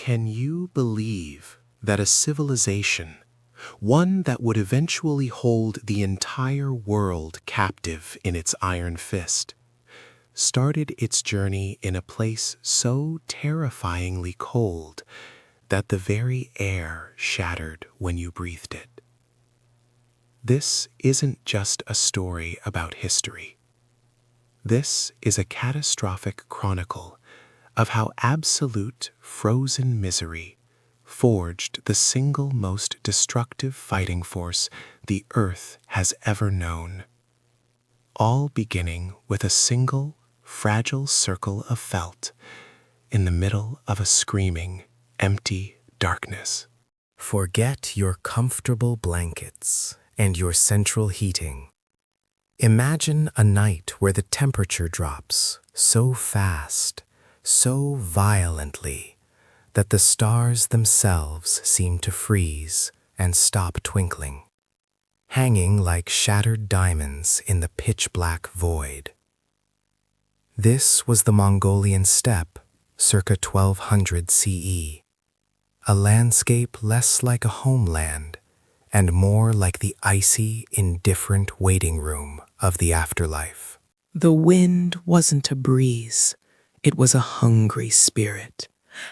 Can you believe that a civilization, one that would eventually hold the entire world captive in its iron fist, started its journey in a place so terrifyingly cold that the very air shattered when you breathed it? This isn't just a story about history. This is a catastrophic chronicle of how absolute frozen misery forged the single most destructive fighting force the Earth has ever known. All beginning with a single, fragile circle of felt in the middle of a screaming, empty darkness. Forget your comfortable blankets and your central heating. Imagine a night where the temperature drops so fast, so violently, that the stars themselves seem to freeze and stop twinkling, hanging like shattered diamonds in the pitch-black void. This was the Mongolian steppe circa 1200 CE, a landscape less like a homeland and more like the icy, indifferent waiting room of the afterlife. The wind wasn't a breeze, it was a hungry spirit,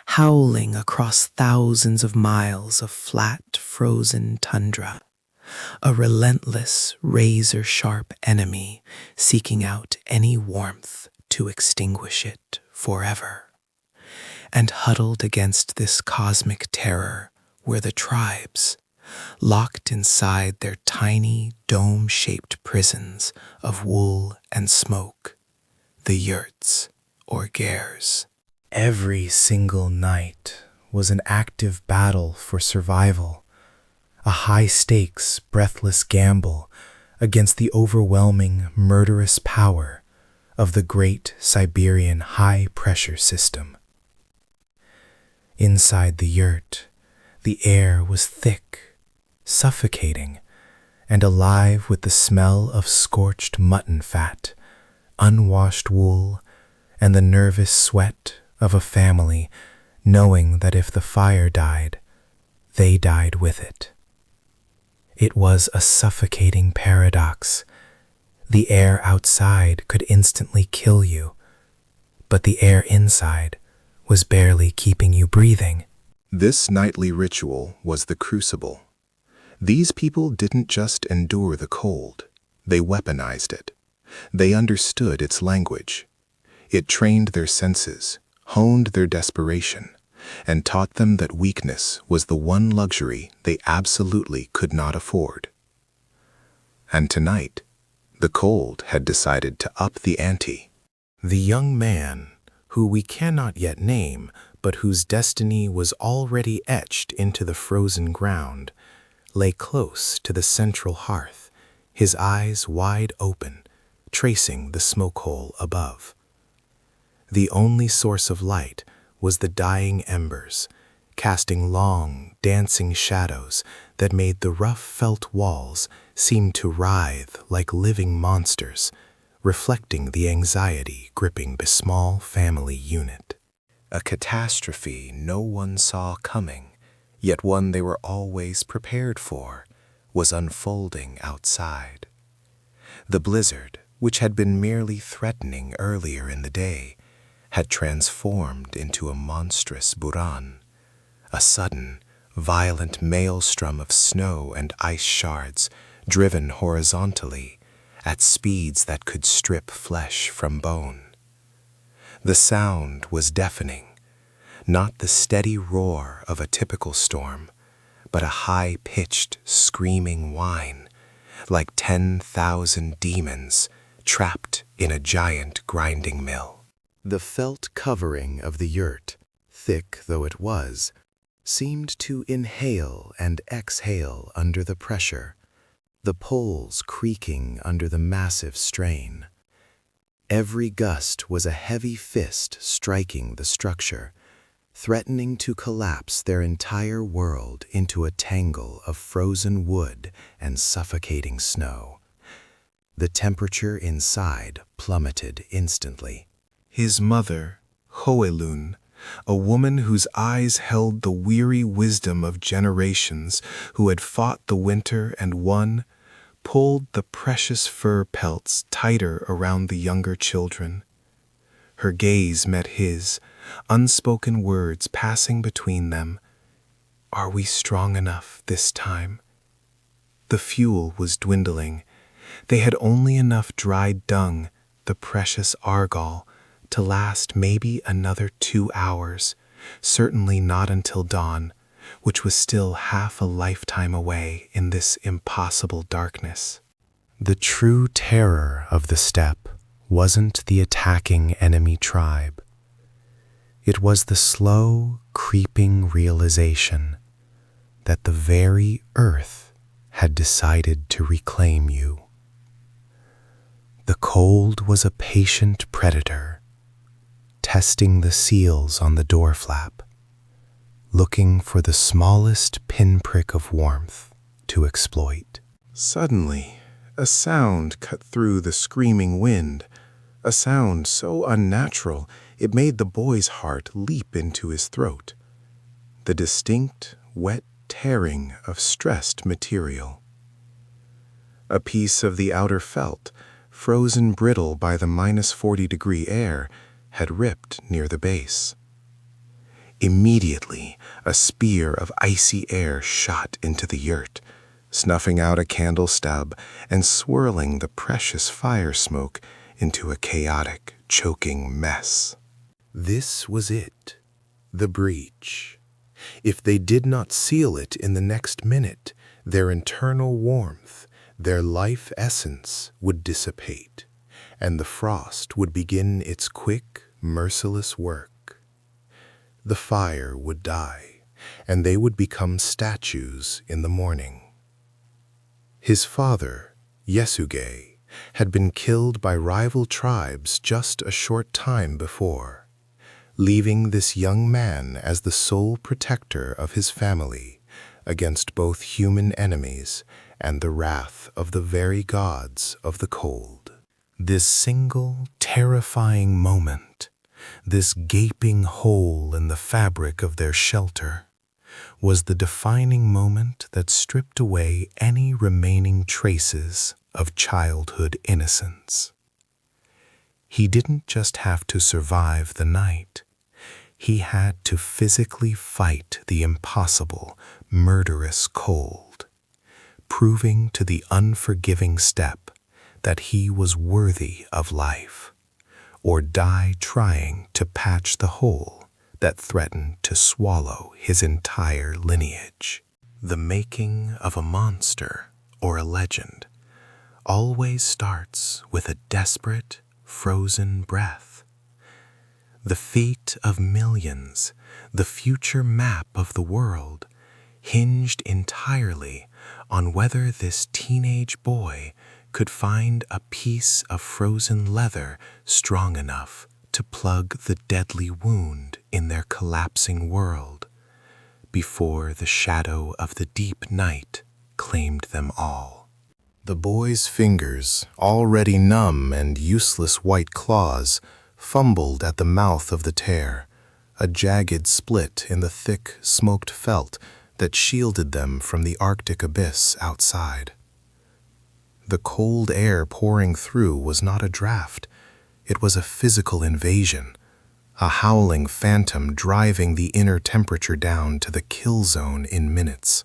howling across thousands of miles of flat, frozen tundra, a relentless, razor-sharp enemy seeking out any warmth to extinguish it forever. And huddled against this cosmic terror were the tribes, locked inside their tiny, dome-shaped prisons of wool and smoke, the yurts or gers. Every single night was an active battle for survival, a high-stakes, breathless gamble against the overwhelming, murderous power of the great Siberian high-pressure system. Inside the yurt, the air was thick, suffocating, and alive with the smell of scorched mutton fat, unwashed wool, and the nervous sweat of a family knowing that if the fire died, they died with it. It was a suffocating paradox. The air outside could instantly kill you, but the air inside was barely keeping you breathing. This nightly ritual was the crucible. These people didn't just endure the cold, they weaponized it. They understood its language. It trained their senses, honed their desperation, and taught them that weakness was the one luxury they absolutely could not afford. And tonight, the cold had decided to up the ante. The young man, who we cannot yet name, but whose destiny was already etched into the frozen ground, lay close to the central hearth, his eyes wide open, tracing the smoke hole above. The only source of light was the dying embers, casting long, dancing shadows that made the rough felt walls seem to writhe like living monsters, reflecting the anxiety gripping the small family unit. A catastrophe no one saw coming, yet one they were always prepared for, was unfolding outside. The blizzard, which had been merely threatening earlier in the day, had transformed into a monstrous buran, a sudden, violent maelstrom of snow and ice shards driven horizontally at speeds that could strip flesh from bone. The sound was deafening, not the steady roar of a typical storm, but a high-pitched, screaming whine, like 10,000 demons trapped in a giant grinding mill. The felt covering of the yurt, thick though it was, seemed to inhale and exhale under the pressure, the poles creaking under the massive strain. Every gust was a heavy fist striking the structure, threatening to collapse their entire world into a tangle of frozen wood and suffocating snow. The temperature inside plummeted instantly. His mother, Hoelun, a woman whose eyes held the weary wisdom of generations who had fought the winter and won, pulled the precious fur pelts tighter around the younger children. Her gaze met his, unspoken words passing between them. Are we strong enough this time? The fuel was dwindling. They had only enough dried dung, the precious argol, to last maybe another 2 hours, certainly not until dawn, which was still half a lifetime away in this impossible darkness. The true terror of the steppe wasn't the attacking enemy tribe. It was the slow, creeping realization that the very earth had decided to reclaim you. The cold was a patient predator, testing the seals on the door flap, looking for the smallest pinprick of warmth to exploit. Suddenly, a sound cut through the screaming wind, a sound so unnatural it made the boy's heart leap into his throat. The distinct, wet tearing of stressed material. A piece of the outer felt, frozen brittle by the -40-degree air, had ripped near the base. Immediately, a spear of icy air shot into the yurt, snuffing out a candle stub and swirling the precious fire smoke into a chaotic, choking mess. This was it, the breach. If they did not seal it in the next minute, their internal warmth, their life essence would dissipate, and the frost would begin its quick, merciless work. The fire would die, and they would become statues in the morning. His father, Yasuge, had been killed by rival tribes just a short time before, leaving this young man as the sole protector of his family against both human enemies and the wrath of the very gods of the cold. This single, terrifying moment, this gaping hole in the fabric of their shelter, was the defining moment that stripped away any remaining traces of childhood innocence. He didn't just have to survive the night. He had to physically fight the impossible, murderous cold, proving to the unforgiving steppe that he was worthy of life, or die trying to patch the hole that threatened to swallow his entire lineage. The making of a monster or a legend always starts with a desperate, frozen breath. The fate of millions, the future map of the world, hinged entirely on whether this teenage boy could find a piece of frozen leather strong enough to plug the deadly wound in their collapsing world before the shadow of the deep night claimed them all. The boy's fingers, already numb and useless white claws, fumbled at the mouth of the tear, a jagged split in the thick, smoked felt that shielded them from the Arctic abyss outside. The cold air pouring through was not a draft. It was a physical invasion, a howling phantom driving the inner temperature down to the kill zone in minutes.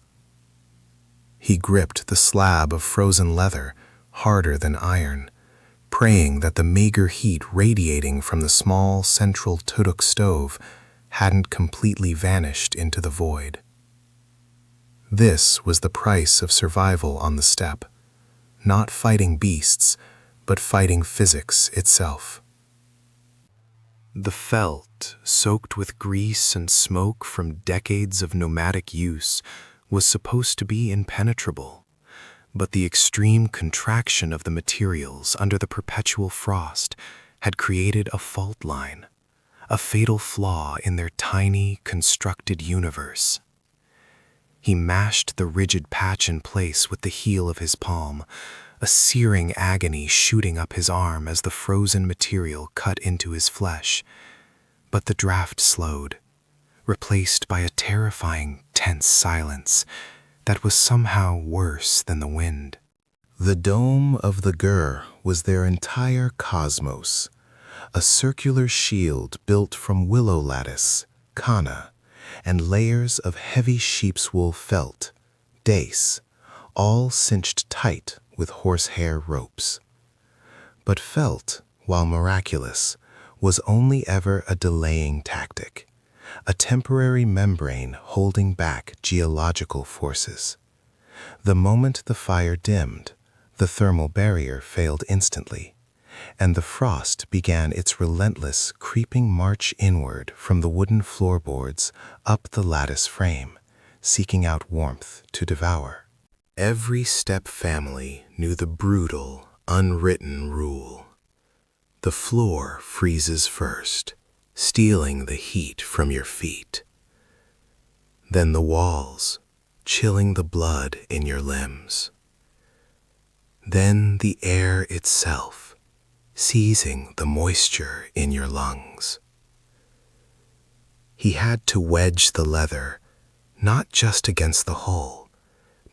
He gripped the slab of frozen leather, harder than iron, praying that the meager heat radiating from the small central tuduk stove hadn't completely vanished into the void. This was the price of survival on the steppe, not fighting beasts, but fighting physics itself. The felt, soaked with grease and smoke from decades of nomadic use, was supposed to be impenetrable, but the extreme contraction of the materials under the perpetual frost had created a fault line, a fatal flaw in their tiny, constructed universe. He mashed the rigid patch in place with the heel of his palm, a searing agony shooting up his arm as the frozen material cut into his flesh. But the draft slowed, replaced by a terrifying, tense silence that was somehow worse than the wind. The dome of the Gur was their entire cosmos, a circular shield built from willow lattice, kana, and layers of heavy sheep's wool felt, dace, all cinched tight with horsehair ropes. But felt, while miraculous, was only ever a delaying tactic, a temporary membrane holding back geological forces. The moment the fire dimmed, the thermal barrier failed instantly, and the frost began its relentless creeping march inward from the wooden floorboards up the lattice frame, seeking out warmth to devour. Every Steppe family knew the brutal, unwritten rule. The floor freezes first, stealing the heat from your feet. Then the walls, chilling the blood in your limbs. Then the air itself, seizing the moisture in your lungs. He had to wedge the leather, not just against the hull,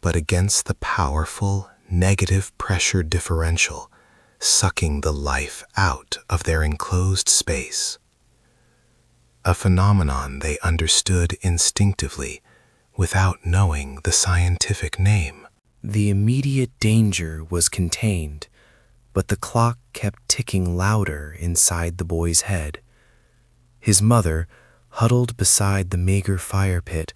but against the powerful negative pressure differential sucking the life out of their enclosed space. A phenomenon they understood instinctively without knowing the scientific name. The immediate danger was contained, but the clock kept ticking louder inside the boy's head. His mother, huddled beside the meager fire pit,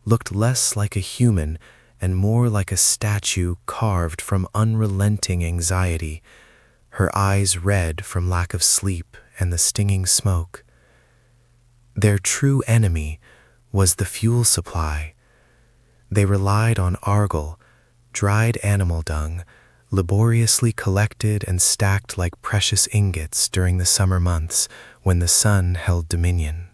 looked less like a human and more like a statue carved from unrelenting anxiety, her eyes red from lack of sleep and the stinging smoke. Their true enemy was the fuel supply. They relied on argol, dried animal dung, laboriously collected and stacked like precious ingots during the summer months when the sun held dominion.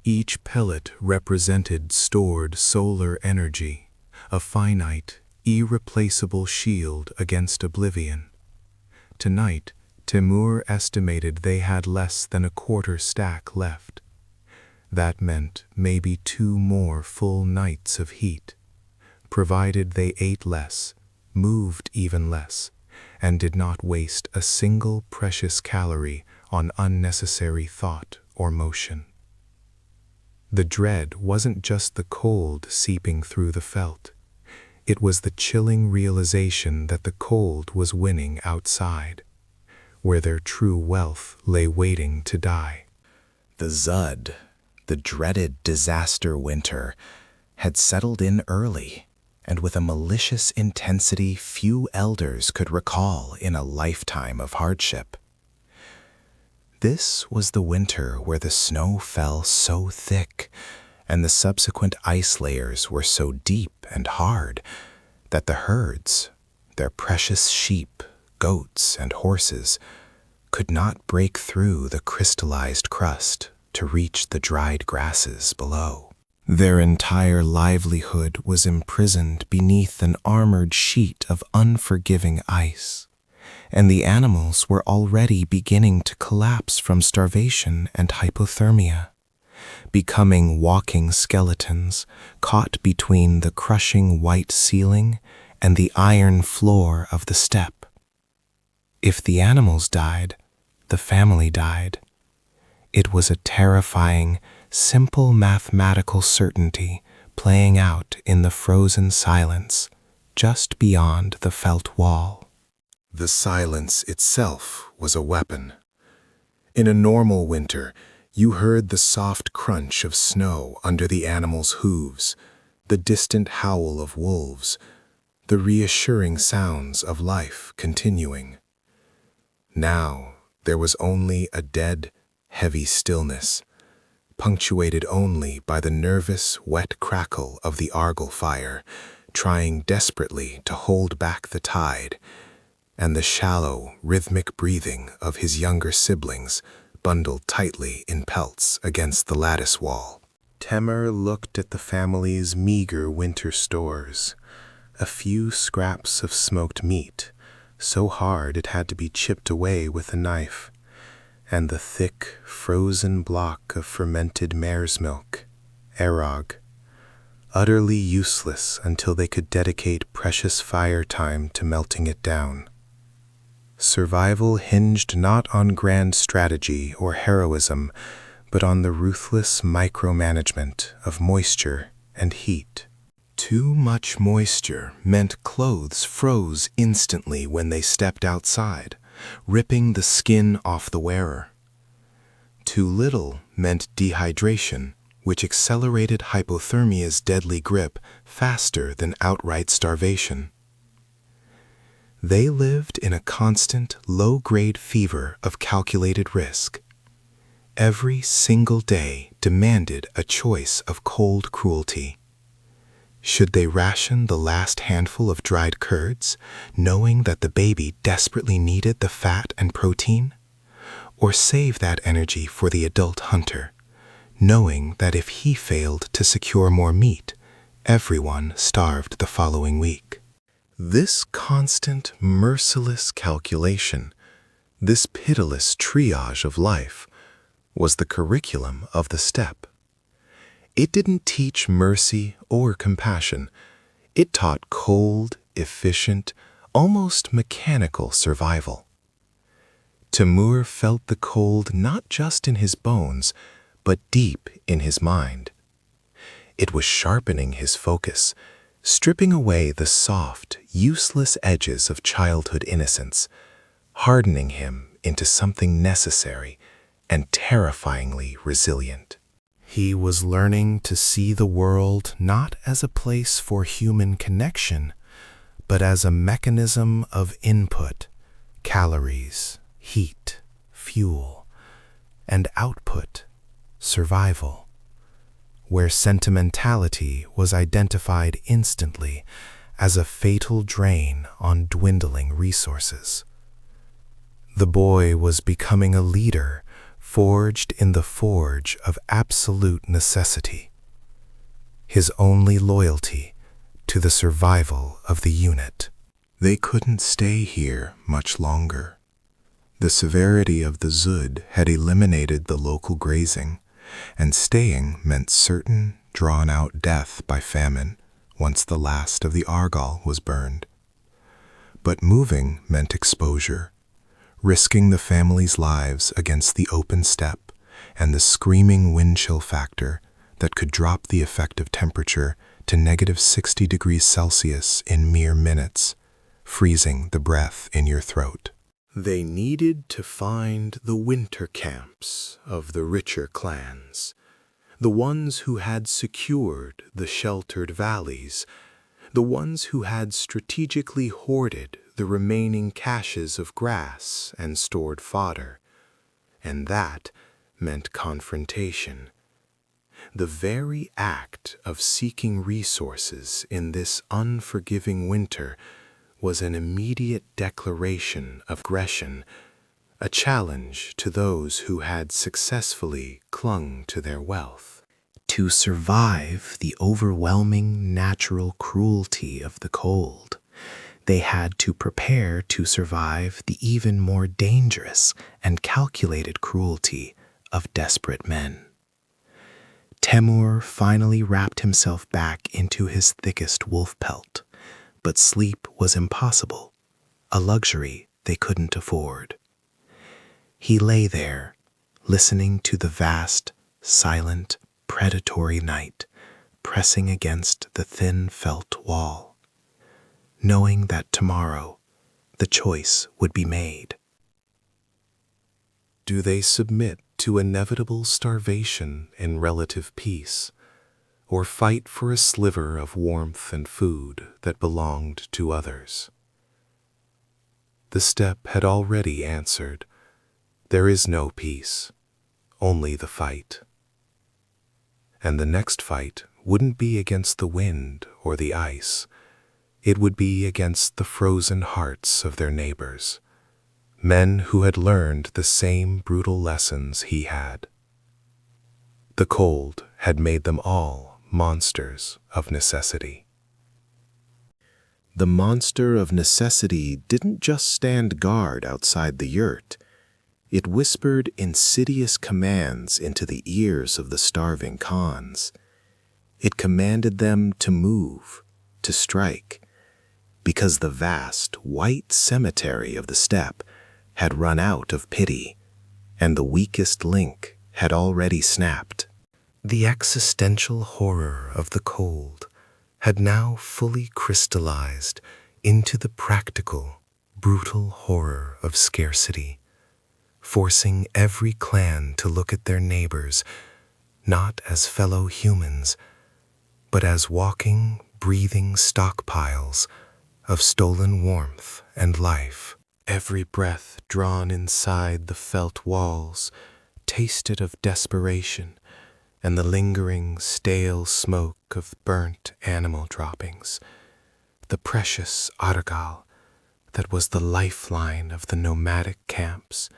Each pellet represented stored solar energy, a finite, irreplaceable shield against oblivion. Tonight, Timur estimated they had less than a quarter stack left. That meant maybe 2 more full nights of heat, provided they ate less, moved even less, and did not waste a single precious calorie on unnecessary thought or motion. The dread wasn't just the cold seeping through the felt. It was the chilling realization that the cold was winning outside, where their true wealth lay waiting to die. The Zud, the dreaded disaster winter, had settled in early, and with a malicious intensity few elders could recall in a lifetime of hardship. This was the winter where the snow fell so thick, and the subsequent ice layers were so deep and hard that the herds, their precious sheep, goats, and horses, could not break through the crystallized crust to reach the dried grasses below. Their entire livelihood was imprisoned beneath an armored sheet of unforgiving ice, and the animals were already beginning to collapse from starvation and hypothermia, becoming walking skeletons caught between the crushing white ceiling and the iron floor of the steppe. If the animals died, the family died. It was a terrifying, simple mathematical certainty playing out in the frozen silence just beyond the felt wall. The silence itself was a weapon. In a normal winter, you heard the soft crunch of snow under the animals' hooves, the distant howl of wolves, the reassuring sounds of life continuing. Now there was only a dead, heavy stillness, punctuated only by the nervous, wet crackle of the argol fire, trying desperately to hold back the tide, and the shallow, rhythmic breathing of his younger siblings bundled tightly in pelts against the lattice wall. Temur looked at the family's meager winter stores, a few scraps of smoked meat, so hard it had to be chipped away with a knife, and the thick, frozen block of fermented mare's milk, erog, utterly useless until they could dedicate precious fire time to melting it down. Survival hinged not on grand strategy or heroism, but on the ruthless micromanagement of moisture and heat. Too much moisture meant clothes froze instantly when they stepped outside, ripping the skin off the wearer. Too little meant dehydration, which accelerated hypothermia's deadly grip faster than outright starvation. They lived in a constant, low-grade fever of calculated risk. Every single day demanded a choice of cold cruelty. Should they ration the last handful of dried curds, knowing that the baby desperately needed the fat and protein? Or save that energy for the adult hunter, knowing that if he failed to secure more meat, everyone starved the following week? This constant, merciless calculation, this pitiless triage of life, was the curriculum of the steppe. It didn't teach mercy or compassion. It taught cold, efficient, almost mechanical survival. Timur felt the cold not just in his bones, but deep in his mind. It was sharpening his focus, stripping away the soft, useless edges of childhood innocence, hardening him into something necessary and terrifyingly resilient. He was learning to see the world not as a place for human connection, but as a mechanism of input, calories, heat, fuel, and output, survival, where sentimentality was identified instantly as a fatal drain on dwindling resources. The boy was becoming a leader forged in the forge of absolute necessity, his only loyalty to the survival of the unit. They couldn't stay here much longer. The severity of the Zud had eliminated the local grazing, and staying meant certain, drawn-out death by famine once the last of the argal was burned. But moving meant exposure, risking the family's lives against the open steppe and the screaming wind chill factor that could drop the effective temperature to -60 degrees Celsius in mere minutes, freezing the breath in your throat. They needed to find the winter camps of the richer clans, the ones who had secured the sheltered valleys, the ones who had strategically hoarded the remaining caches of grass and stored fodder. And that meant confrontation. The very act of seeking resources in this unforgiving winter was an immediate declaration of aggression, a challenge to those who had successfully clung to their wealth. To survive the overwhelming natural cruelty of the cold, they had to prepare to survive the even more dangerous and calculated cruelty of desperate men. Temur finally wrapped himself back into his thickest wolf pelt, but sleep was impossible, a luxury they couldn't afford. He lay there, listening to the vast, silent, predatory night pressing against the thin felt wall, knowing that tomorrow the choice would be made. Do they submit to inevitable starvation in relative peace, or fight for a sliver of warmth and food that belonged to others? The steppe had already answered, there is no peace, only the fight. And the next fight wouldn't be against the wind or the ice, it would be against the frozen hearts of their neighbors, men who had learned the same brutal lessons he had. The cold had made them all monsters of necessity. The monster of necessity didn't just stand guard outside the yurt. It whispered insidious commands into the ears of the starving Khans. It commanded them to move, to strike, because the vast white cemetery of the steppe had run out of pity, and the weakest link had already snapped. The existential horror of the cold had now fully crystallized into the practical, brutal horror of scarcity, forcing every clan to look at their neighbors not as fellow humans, but as walking, breathing stockpiles of stolen warmth and life. Every breath drawn inside the felt walls tasted of desperation and the lingering, stale smoke of burnt animal droppings. The precious argal that was the lifeline of the nomadic camps,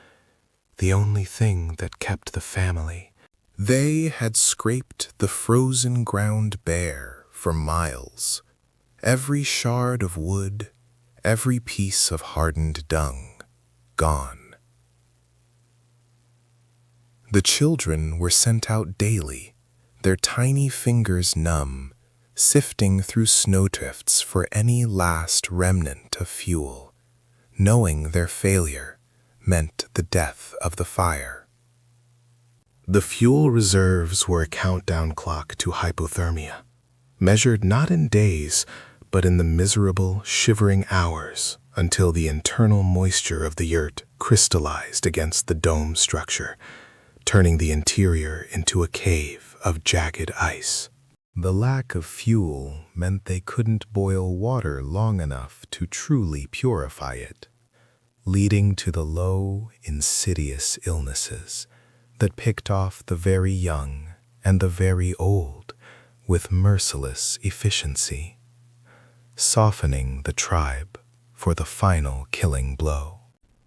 the only thing that kept the family. They had scraped the frozen ground bare for miles. Every shard of wood, every piece of hardened dung, gone. The children were sent out daily, their tiny fingers numb, sifting through snowdrifts for any last remnant of fuel, knowing their failure meant the death of the fire. The fuel reserves were a countdown clock to hypothermia, measured not in days, but in the miserable, shivering hours until the internal moisture of the yurt crystallized against the dome structure, turning the interior into a cave of jagged ice. The lack of fuel meant they couldn't boil water long enough to truly purify it, leading to the low, insidious illnesses that picked off the very young and the very old with merciless efficiency, softening the tribe for the final killing blow.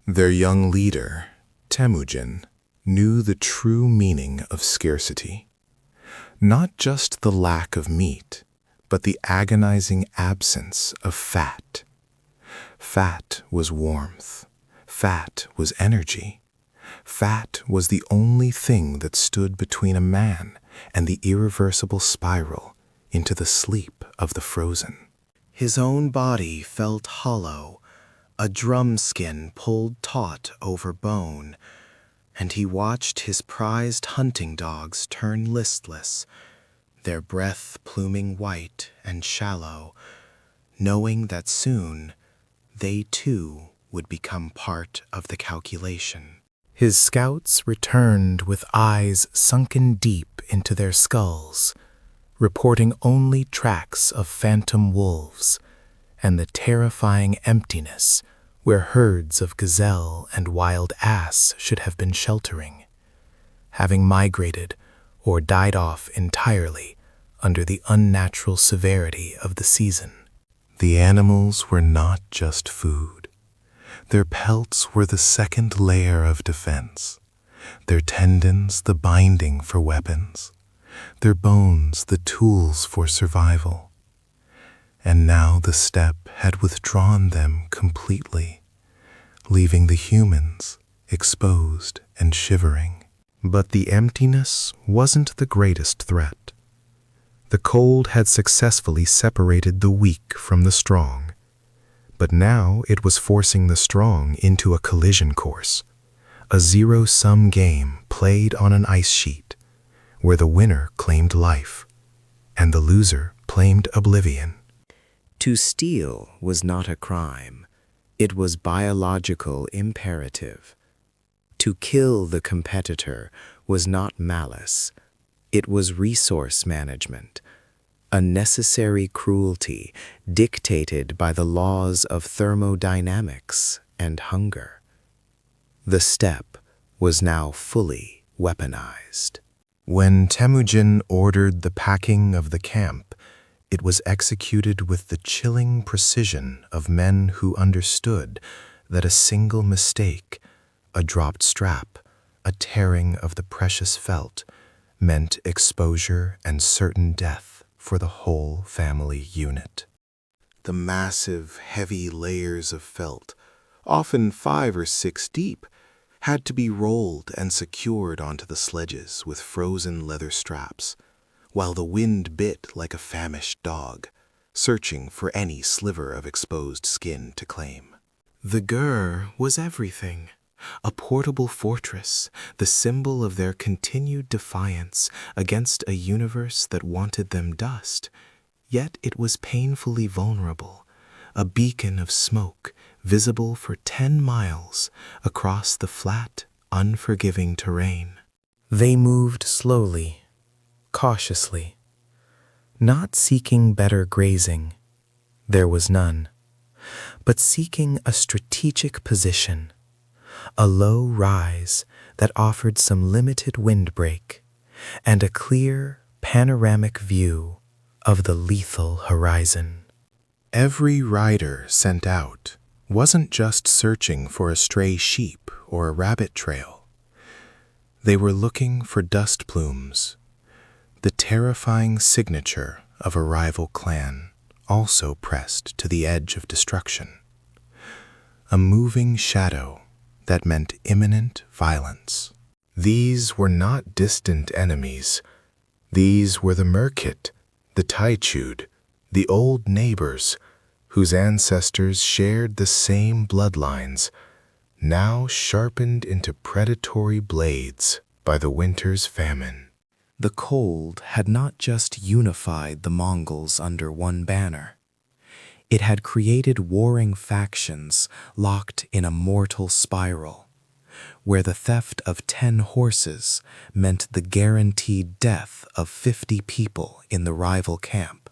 Their young leader, Temujin, knew the true meaning of scarcity. Not just the lack of meat, but the agonizing absence of fat. Fat was warmth. Fat was energy. Fat was the only thing that stood between a man and the irreversible spiral into the sleep of the frozen. His own body felt hollow, a drum skin pulled taut over bone, and he watched his prized hunting dogs turn listless, their breath pluming white and shallow, knowing that soon they too would become part of the calculation. His scouts returned with eyes sunken deep into their skulls, reporting only tracks of phantom wolves and the terrifying emptiness where herds of gazelle and wild ass should have been sheltering, having migrated or died off entirely under the unnatural severity of the season. The animals were not just food. Their pelts were the second layer of defense, their tendons the binding for weapons, their bones the tools for survival. And now the steppe had withdrawn them completely, leaving the humans exposed and shivering. But the emptiness wasn't the greatest threat. The cold had successfully separated the weak from the strong, but now it was forcing the strong into a collision course, a zero-sum game played on an ice sheet, where the winner claimed life, and the loser claimed oblivion. To steal was not a crime. It was biological imperative. To kill the competitor was not malice. It was resource management, a necessary cruelty dictated by the laws of thermodynamics and hunger. The steppe was now fully weaponized. When Temujin ordered the packing of the camp, it was executed with the chilling precision of men who understood that a single mistake, a dropped strap, a tearing of the precious felt, meant exposure and certain death for the whole family unit. The massive, heavy layers of felt, often 5 or 6 deep, had to be rolled and secured onto the sledges with frozen leather straps, while the wind bit like a famished dog, searching for any sliver of exposed skin to claim. The gur was everything. A portable fortress, the symbol of their continued defiance against a universe that wanted them dust. Yet it was painfully vulnerable, a beacon of smoke visible for 10 miles across the flat, unforgiving terrain. They moved slowly, cautiously, not seeking better grazing. There was none, but seeking a strategic position, a low rise that offered some limited windbreak and a clear, panoramic view of the lethal horizon. Every rider sent out wasn't just searching for a stray sheep or a rabbit trail. They were looking for dust plumes, the terrifying signature of a rival clan, also pressed to the edge of destruction. A moving shadow that meant imminent violence. These were not distant enemies. These were the Merkit, the Taichud, the old neighbors, whose ancestors shared the same bloodlines, now sharpened into predatory blades by the winter's famine. The cold had not just unified the Mongols under one banner. It had created warring factions locked in a mortal spiral, where the theft of 10 horses meant the guaranteed death of 50 people in the rival camp,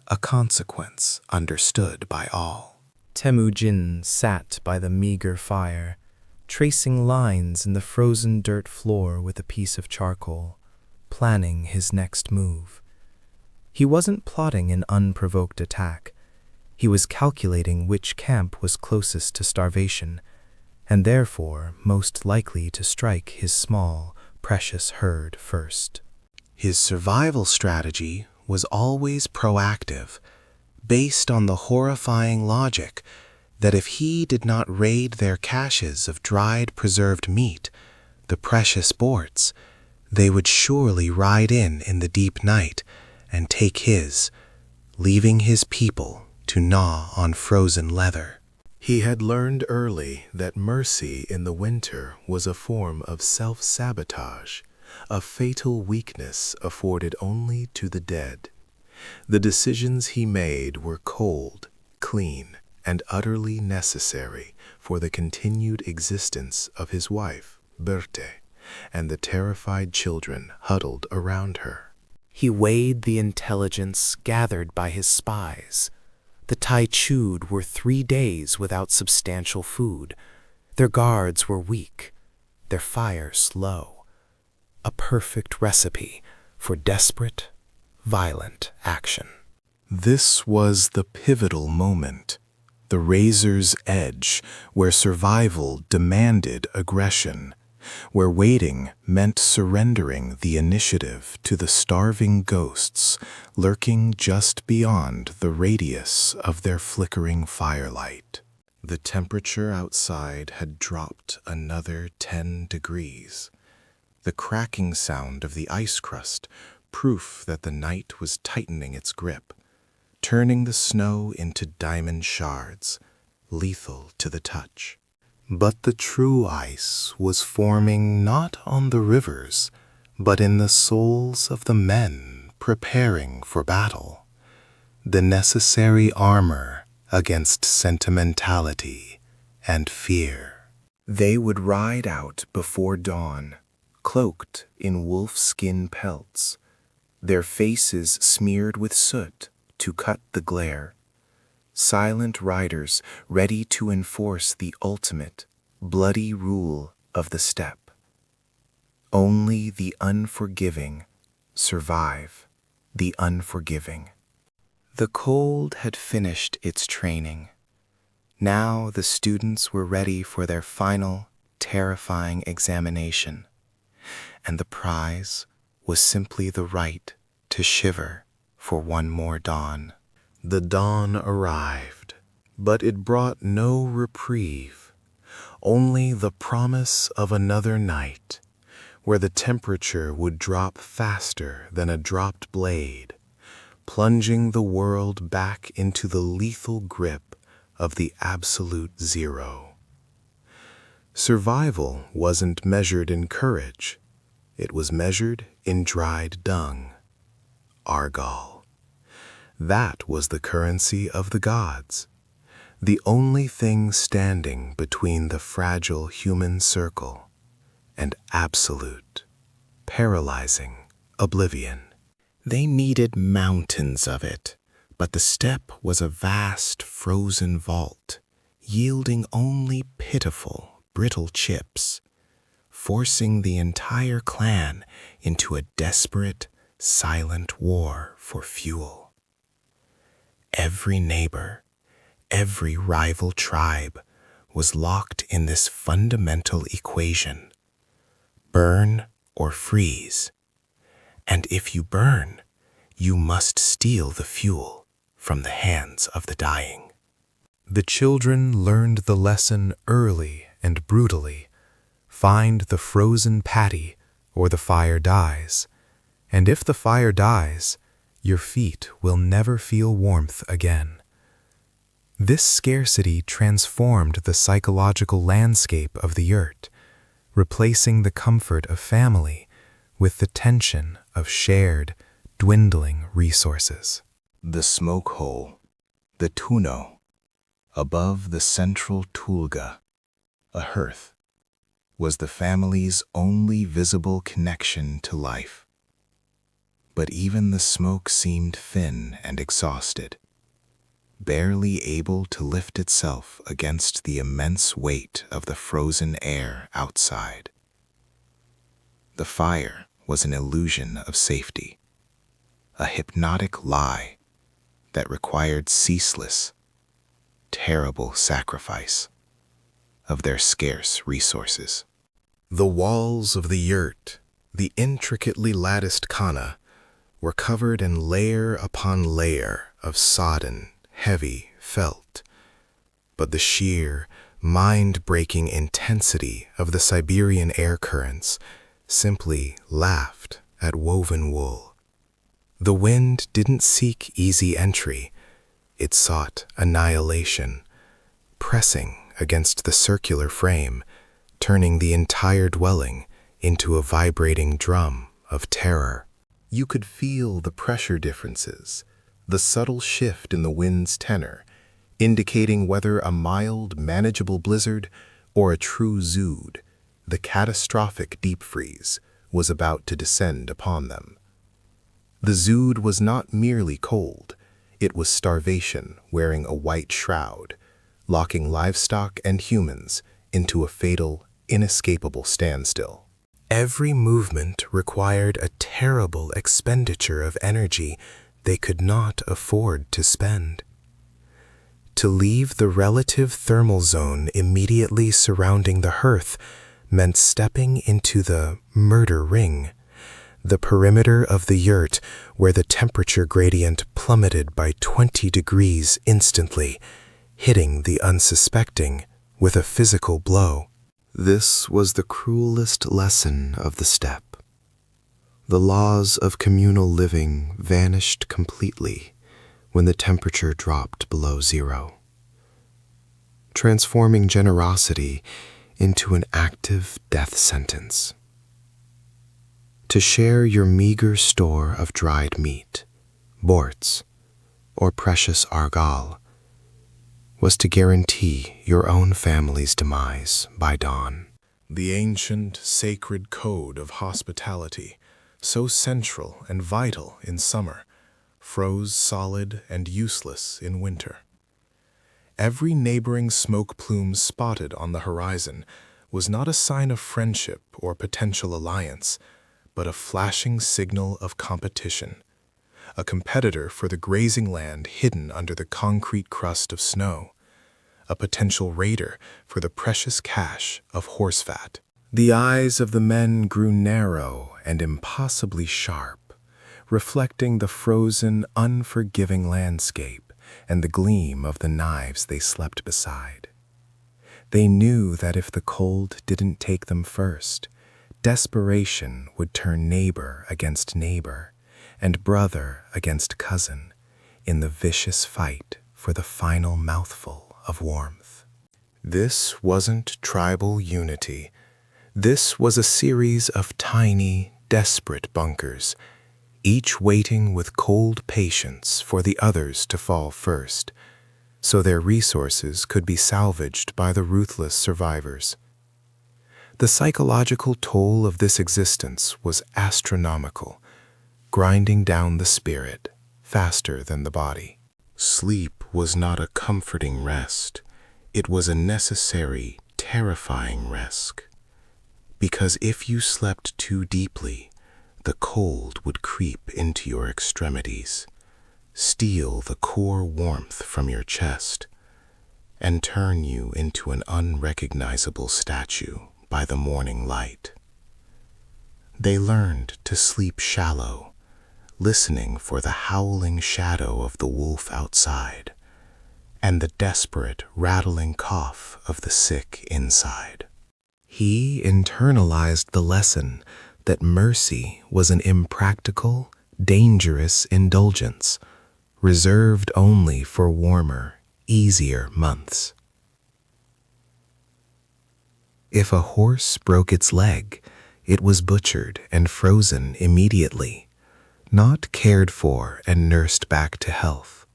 a consequence understood by all. Temujin sat by the meager fire, tracing lines in the frozen dirt floor with a piece of charcoal, planning his next move. He wasn't plotting an unprovoked attack. He was calculating which camp was closest to starvation, and therefore most likely to strike his small, precious herd first. His survival strategy was always proactive, based on the horrifying logic that if he did not raid their caches of dried preserved meat, the precious borts, they would surely ride in the deep night and take his, leaving his people to gnaw on frozen leather. He had learned early that mercy in the winter was a form of self-sabotage, a fatal weakness afforded only to the dead. The decisions he made were cold, clean, and utterly necessary for the continued existence of his wife, Berthe, and the terrified children huddled around her. He weighed the intelligence gathered by his spies. The Taichud were 3 days without substantial food. Their guards were weak, their fire slow. A perfect recipe for desperate, violent action. This was the pivotal moment, the razor's edge, where survival demanded aggression, where waiting meant surrendering the initiative to the starving ghosts lurking just beyond the radius of their flickering firelight. The temperature outside had dropped another 10 degrees. The cracking sound of the ice crust, proof that the night was tightening its grip, turning the snow into diamond shards, lethal to the touch. But the true ice was forming not on the rivers, but in the souls of the men preparing for battle, the necessary armor against sentimentality and fear. They would ride out before dawn, cloaked in wolf-skin pelts, their faces smeared with soot to cut the glare. Silent riders ready to enforce the ultimate, bloody rule of the steppe. Only the unforgiving survive the unforgiving. The cold had finished its training. Now the students were ready for their final, terrifying examination, and the prize was simply the right to shiver for one more dawn. The dawn arrived, but it brought no reprieve, only the promise of another night, where the temperature would drop faster than a dropped blade, plunging the world back into the lethal grip of the absolute zero. Survival wasn't measured in courage. It was measured in dried dung, argal. That was the currency of the gods, the only thing standing between the fragile human circle and absolute, paralyzing oblivion. They needed mountains of it, but the steppe was a vast frozen vault, yielding only pitiful, brittle chips, forcing the entire clan into a desperate, silent war for fuel. Every neighbor, every rival tribe was locked in this fundamental equation: burn or freeze. And if you burn, you must steal the fuel from the hands of the dying. The children learned the lesson early and brutally. Find the frozen patty, or the fire dies. And if the fire dies, your feet will never feel warmth again. This scarcity transformed the psychological landscape of the yurt, replacing the comfort of family with the tension of shared, dwindling resources. The smoke hole, the tuno, above the central tulga, a hearth, was the family's only visible connection to life. But even the smoke seemed thin and exhausted, barely able to lift itself against the immense weight of the frozen air outside. The fire was an illusion of safety, a hypnotic lie that required ceaseless, terrible sacrifice of their scarce resources. The walls of the yurt, the intricately latticed khana, were covered in layer upon layer of sodden, heavy felt, but the sheer, mind-breaking intensity of the Siberian air currents simply laughed at woven wool. The wind didn't seek easy entry, it sought annihilation, pressing against the circular frame, turning the entire dwelling into a vibrating drum of terror. You could feel the pressure differences, the subtle shift in the wind's tenor, indicating whether a mild, manageable blizzard or a true zood, the catastrophic deep freeze, was about to descend upon them. The zood was not merely cold, it was starvation wearing a white shroud, locking livestock and humans into a fatal, inescapable standstill. Every movement required a terrible expenditure of energy they could not afford to spend. To leave the relative thermal zone immediately surrounding the hearth meant stepping into the murder ring, the perimeter of the yurt where the temperature gradient plummeted by 20 degrees instantly, hitting the unsuspecting with a physical blow. This was the cruelest lesson of the steppe. The laws of communal living vanished completely when the temperature dropped below zero, transforming generosity into an active death sentence. To share your meager store of dried meat, borts, or precious argal was to guarantee your own family's demise by dawn. The ancient, sacred code of hospitality, so central and vital in summer, froze solid and useless in winter. Every neighboring smoke plume spotted on the horizon was not a sign of friendship or potential alliance, but a flashing signal of competition, a competitor for the grazing land hidden under the concrete crust of snow, a potential raider for the precious cache of horse fat. The eyes of the men grew narrow and impossibly sharp, reflecting the frozen, unforgiving landscape and the gleam of the knives they slept beside. They knew that if the cold didn't take them first, desperation would turn neighbor against neighbor and brother against cousin in the vicious fight for the final mouthful of warmth. This wasn't tribal unity. This was a series of tiny, desperate bunkers, each waiting with cold patience for the others to fall first, so their resources could be salvaged by the ruthless survivors. The psychological toll of this existence was astronomical, grinding down the spirit faster than the body. Sleep was not a comforting rest. It was a necessary, terrifying rest. Because if you slept too deeply, the cold would creep into your extremities, steal the core warmth from your chest, and turn you into an unrecognizable statue by the morning light. They learned to sleep shallow, listening for the howling shadow of the wolf outside and the desperate, rattling cough of the sick inside. He internalized the lesson that mercy was an impractical, dangerous indulgence, reserved only for warmer, easier months. If a horse broke its leg, it was butchered and frozen immediately, not cared for and nursed back to health.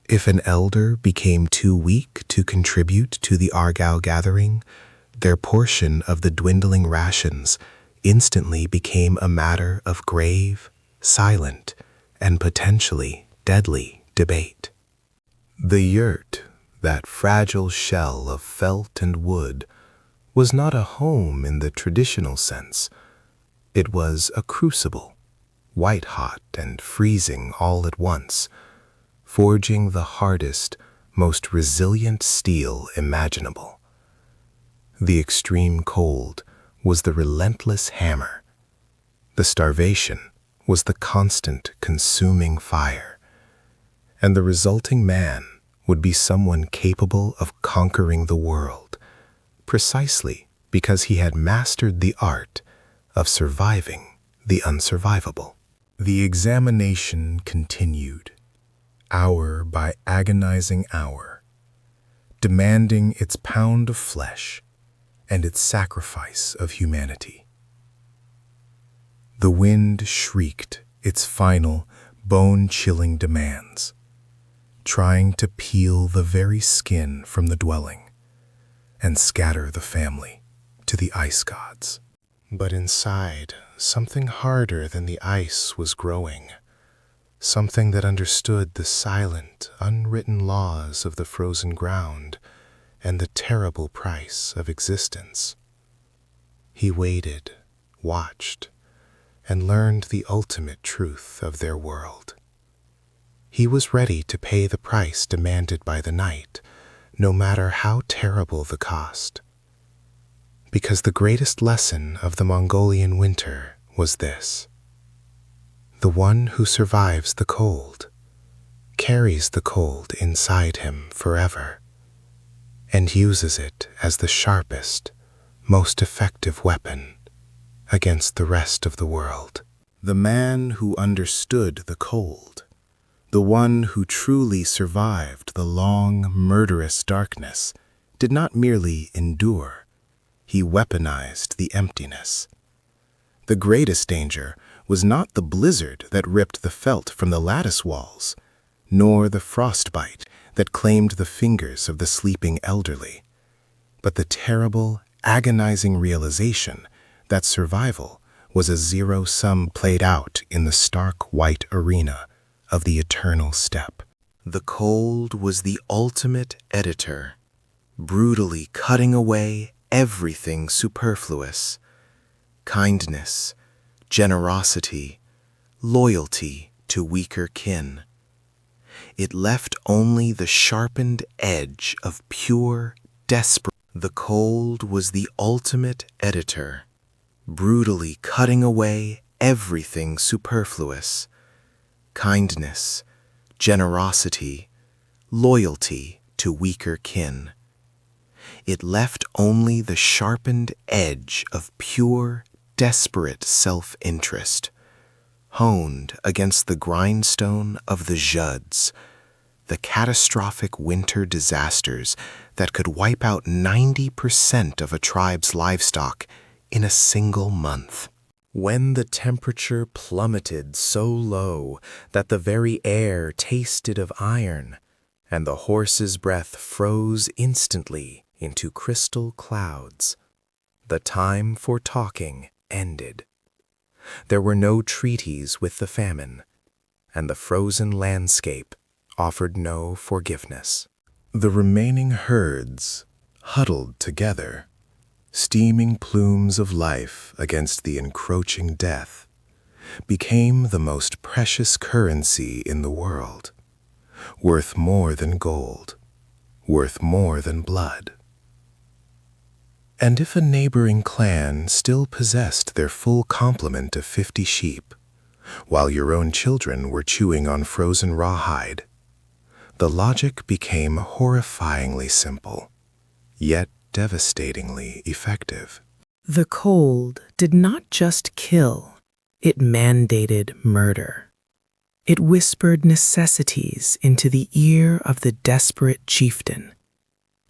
If an elder became too weak to contribute to the Argyle gathering, their portion of the dwindling rations instantly became a matter of grave, silent, and potentially deadly debate. The yurt, that fragile shell of felt and wood, was not a home in the traditional sense. It was a crucible, white-hot and freezing all at once, forging the hardest, most resilient steel imaginable. The extreme cold was the relentless hammer. The starvation was the constant consuming fire. And the resulting man would be someone capable of conquering the world, precisely because he had mastered the art of surviving the unsurvivable. The examination continued, hour by agonizing hour, demanding its pound of flesh and its sacrifice of humanity. The wind shrieked its final, bone-chilling demands, trying to peel the very skin from the dwelling and scatter the family to the ice gods. But inside, something harder than the ice was growing, something that understood the silent, unwritten laws of the frozen ground and the terrible price of existence. He waited, watched, and learned the ultimate truth of their world. He was ready to pay the price demanded by the night, no matter how terrible the cost. Because the greatest lesson of the Mongolian winter was this: the one who survives the cold carries the cold inside him forever and uses it as the sharpest, most effective weapon against the rest of the world. The man who understood the cold, the one who truly survived the long, murderous darkness, did not merely endure, he weaponized the emptiness. The greatest danger was not the blizzard that ripped the felt from the lattice walls, nor the frostbite that claimed the fingers of the sleeping elderly, but the terrible, agonizing realization that survival was a zero-sum played out in the stark white arena of the eternal steppe. The cold was the ultimate editor, brutally cutting away everything superfluous: kindness, generosity, loyalty to weaker kin. It left only the sharpened edge of pure, desperate. The cold was the ultimate editor, brutally cutting away everything superfluous: kindness, generosity, loyalty to weaker kin. It left only the sharpened edge of pure, desperate self-interest, honed against the grindstone of the Judds, the catastrophic winter disasters that could wipe out 90% of a tribe's livestock in a single month. When the temperature plummeted so low that the very air tasted of iron, and the horse's breath froze instantly into crystal clouds, the time for talking ended. There were no treaties with the famine, and the frozen landscape offered no forgiveness. The remaining herds huddled together, steaming plumes of life against the encroaching death, became the most precious currency in the world, worth more than gold, worth more than blood. And if a neighboring clan still possessed their full complement of 50 sheep, while your own children were chewing on frozen rawhide, the logic became horrifyingly simple, yet devastatingly effective. The cold did not just kill, it mandated murder. It whispered necessities into the ear of the desperate chieftain.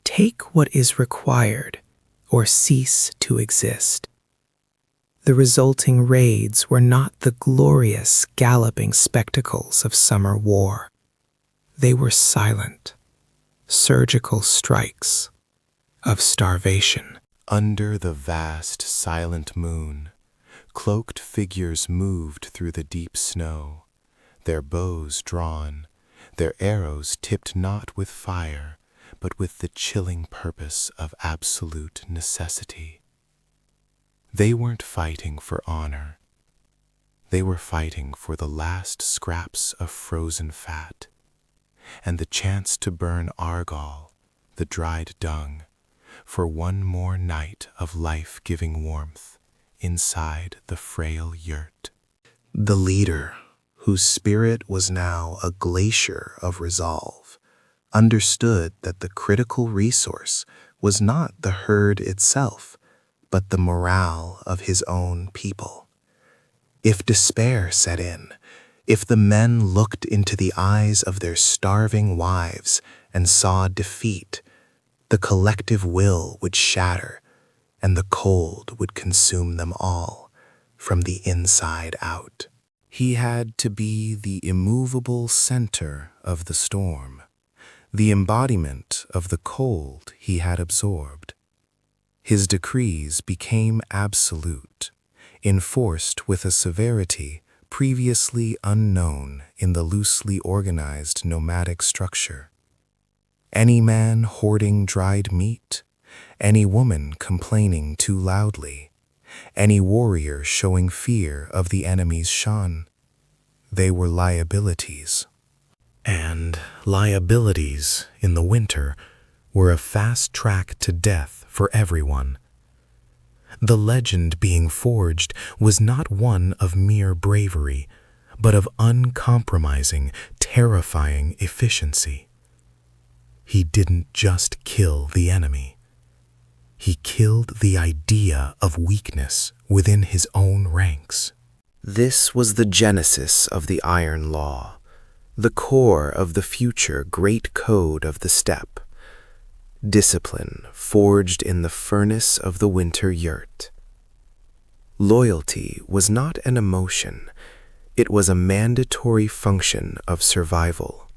Take what is required, or cease to exist. The resulting raids were not the glorious, galloping spectacles of summer war. They were silent, surgical strikes of starvation. Under the vast, silent moon, cloaked figures moved through the deep snow, their bows drawn, their arrows tipped not with fire, but with the chilling purpose of absolute necessity. They weren't fighting for honor. They were fighting for the last scraps of frozen fat, and the chance to burn argol, the dried dung, for one more night of life-giving warmth inside the frail yurt. The leader, whose spirit was now a glacier of resolve, understood that the critical resource was not the herd itself, but the morale of his own people. If despair set in, if the men looked into the eyes of their starving wives and saw defeat, the collective will would shatter, and the cold would consume them all, from the inside out. He had to be the immovable center of the storm, the embodiment of the cold he had absorbed. His decrees became absolute, enforced with a severity previously unknown in the loosely organized nomadic structure. Any man hoarding dried meat, any woman complaining too loudly, any warrior showing fear of the enemy's shan, they were liabilities. And liabilities in the winter were a fast track to death for everyone. The legend being forged was not one of mere bravery, but of uncompromising, terrifying efficiency. He didn't just kill the enemy. He killed the idea of weakness within his own ranks. This was the genesis of the Iron Law, the core of the future great code of the steppe. Discipline forged in the furnace of the winter yurt. Loyalty was not an emotion, it was a mandatory function of survival.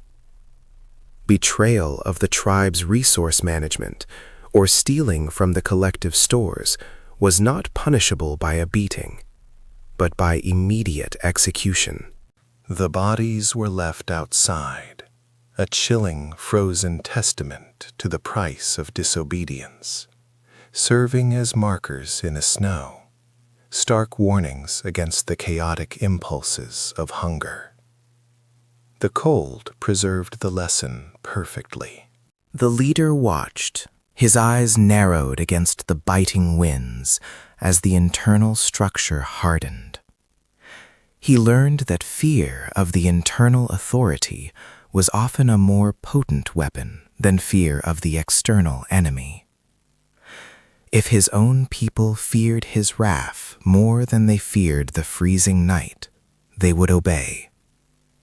Betrayal of the tribe's resource management or stealing from the collective stores was not punishable by a beating, but by immediate execution. The bodies were left outside, a chilling, frozen testament to the price of disobedience, serving as markers in the snow, stark warnings against the chaotic impulses of hunger. The cold preserved the lesson perfectly. The leader watched, his eyes narrowed against the biting winds as the internal structure hardened. He learned that fear of the internal authority was often a more potent weapon than fear of the external enemy. If his own people feared his wrath more than they feared the freezing night, they would obey.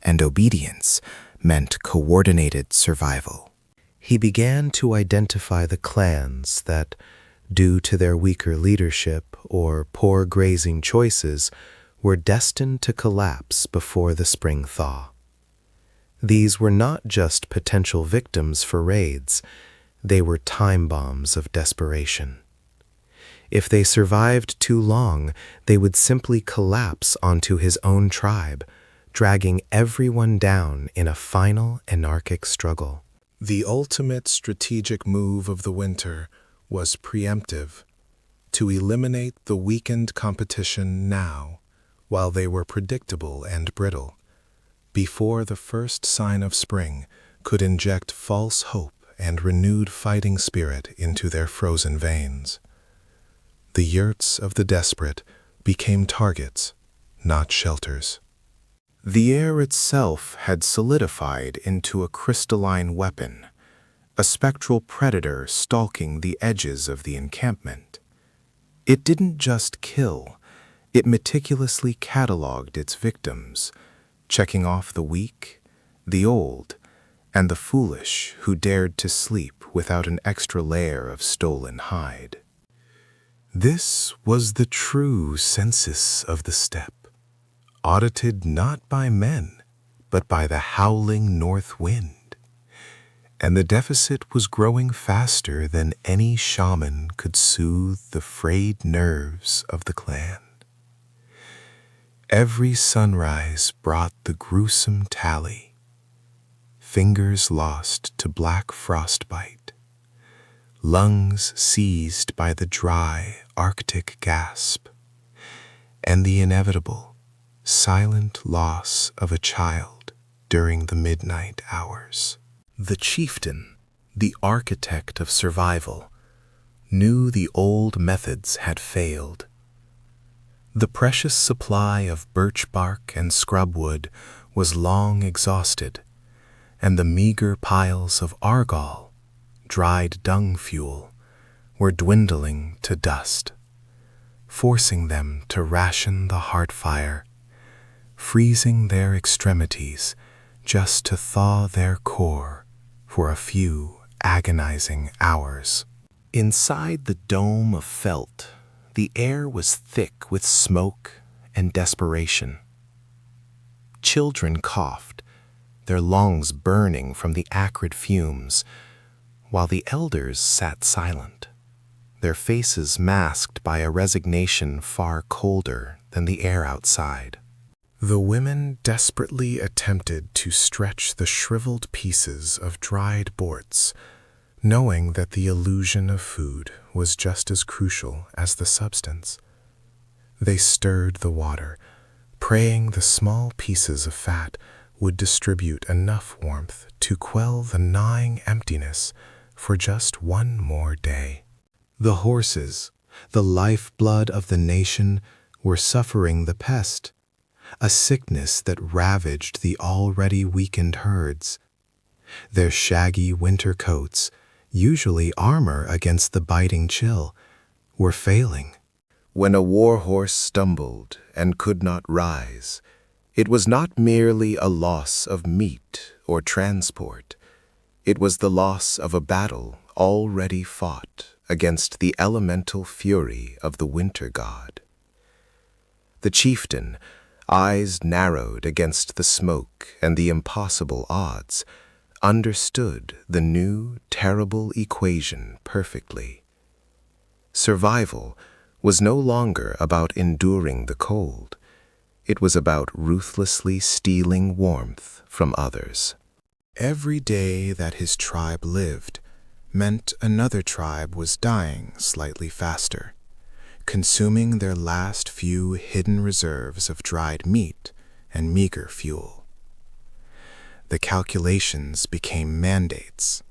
And obedience meant coordinated survival. He began to identify the clans that, due to their weaker leadership or poor grazing choices, were destined to collapse before the spring thaw. These were not just potential victims for raids, they were time bombs of desperation. If they survived too long, they would simply collapse onto his own tribe, dragging everyone down in a final anarchic struggle. The ultimate strategic move of the winter was preemptive, to eliminate the weakened competition now, while they were predictable and brittle, before the first sign of spring could inject false hope and renewed fighting spirit into their frozen veins. The yurts of the desperate became targets, not shelters. The air itself had solidified into a crystalline weapon, a spectral predator stalking the edges of the encampment. It didn't just kill, it meticulously cataloged its victims, checking off the weak, the old, and the foolish who dared to sleep without an extra layer of stolen hide. This was the true census of the steppe, audited not by men, but by the howling north wind. And the deficit was growing faster than any shaman could soothe the frayed nerves of the clan. Every sunrise brought the gruesome tally, fingers lost to black frostbite, lungs seized by the dry Arctic gasp, and the inevitable, silent loss of a child during the midnight hours. The chieftain, the architect of survival, knew the old methods had failed. The precious supply of birch bark and scrub wood was long exhausted, and the meager piles of argol, dried dung fuel, were dwindling to dust, forcing them to ration the heart fire, freezing their extremities just to thaw their core for a few agonizing hours. Inside the dome of felt, the air was thick with smoke and desperation. Children coughed, their lungs burning from the acrid fumes, while the elders sat silent, their faces masked by a resignation far colder than the air outside. The women desperately attempted to stretch the shriveled pieces of dried borts, knowing that the illusion of food was just as crucial as the substance. They stirred the water, praying the small pieces of fat would distribute enough warmth to quell the gnawing emptiness for just one more day. The horses, the lifeblood of the nation, were suffering the pest, a sickness that ravaged the already weakened herds. Their shaggy winter coats, usually armor against the biting chill, were failing. When a war horse stumbled and could not rise, it was not merely a loss of meat or transport. It was the loss of a battle already fought against the elemental fury of the winter god. The chieftain, eyes narrowed against the smoke and the impossible odds, understood the new, terrible equation perfectly. Survival was no longer about enduring the cold. It was about ruthlessly stealing warmth from others. Every day that his tribe lived meant another tribe was dying slightly faster, consuming their last few hidden reserves of dried meat and meager fuel. The calculations became mandates.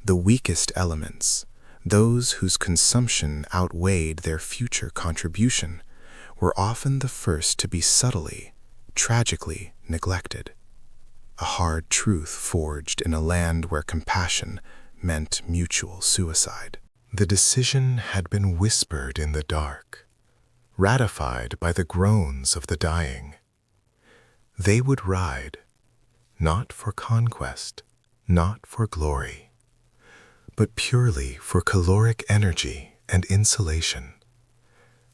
The weakest elements, those whose consumption outweighed their future contribution, were often the first to be subtly, tragically neglected. a hard truth forged in a land where compassion meant mutual suicide. The decision had been whispered in the dark, ratified by the groans of the dying. They would ride, not for conquest, not for glory, but purely for caloric energy and insulation,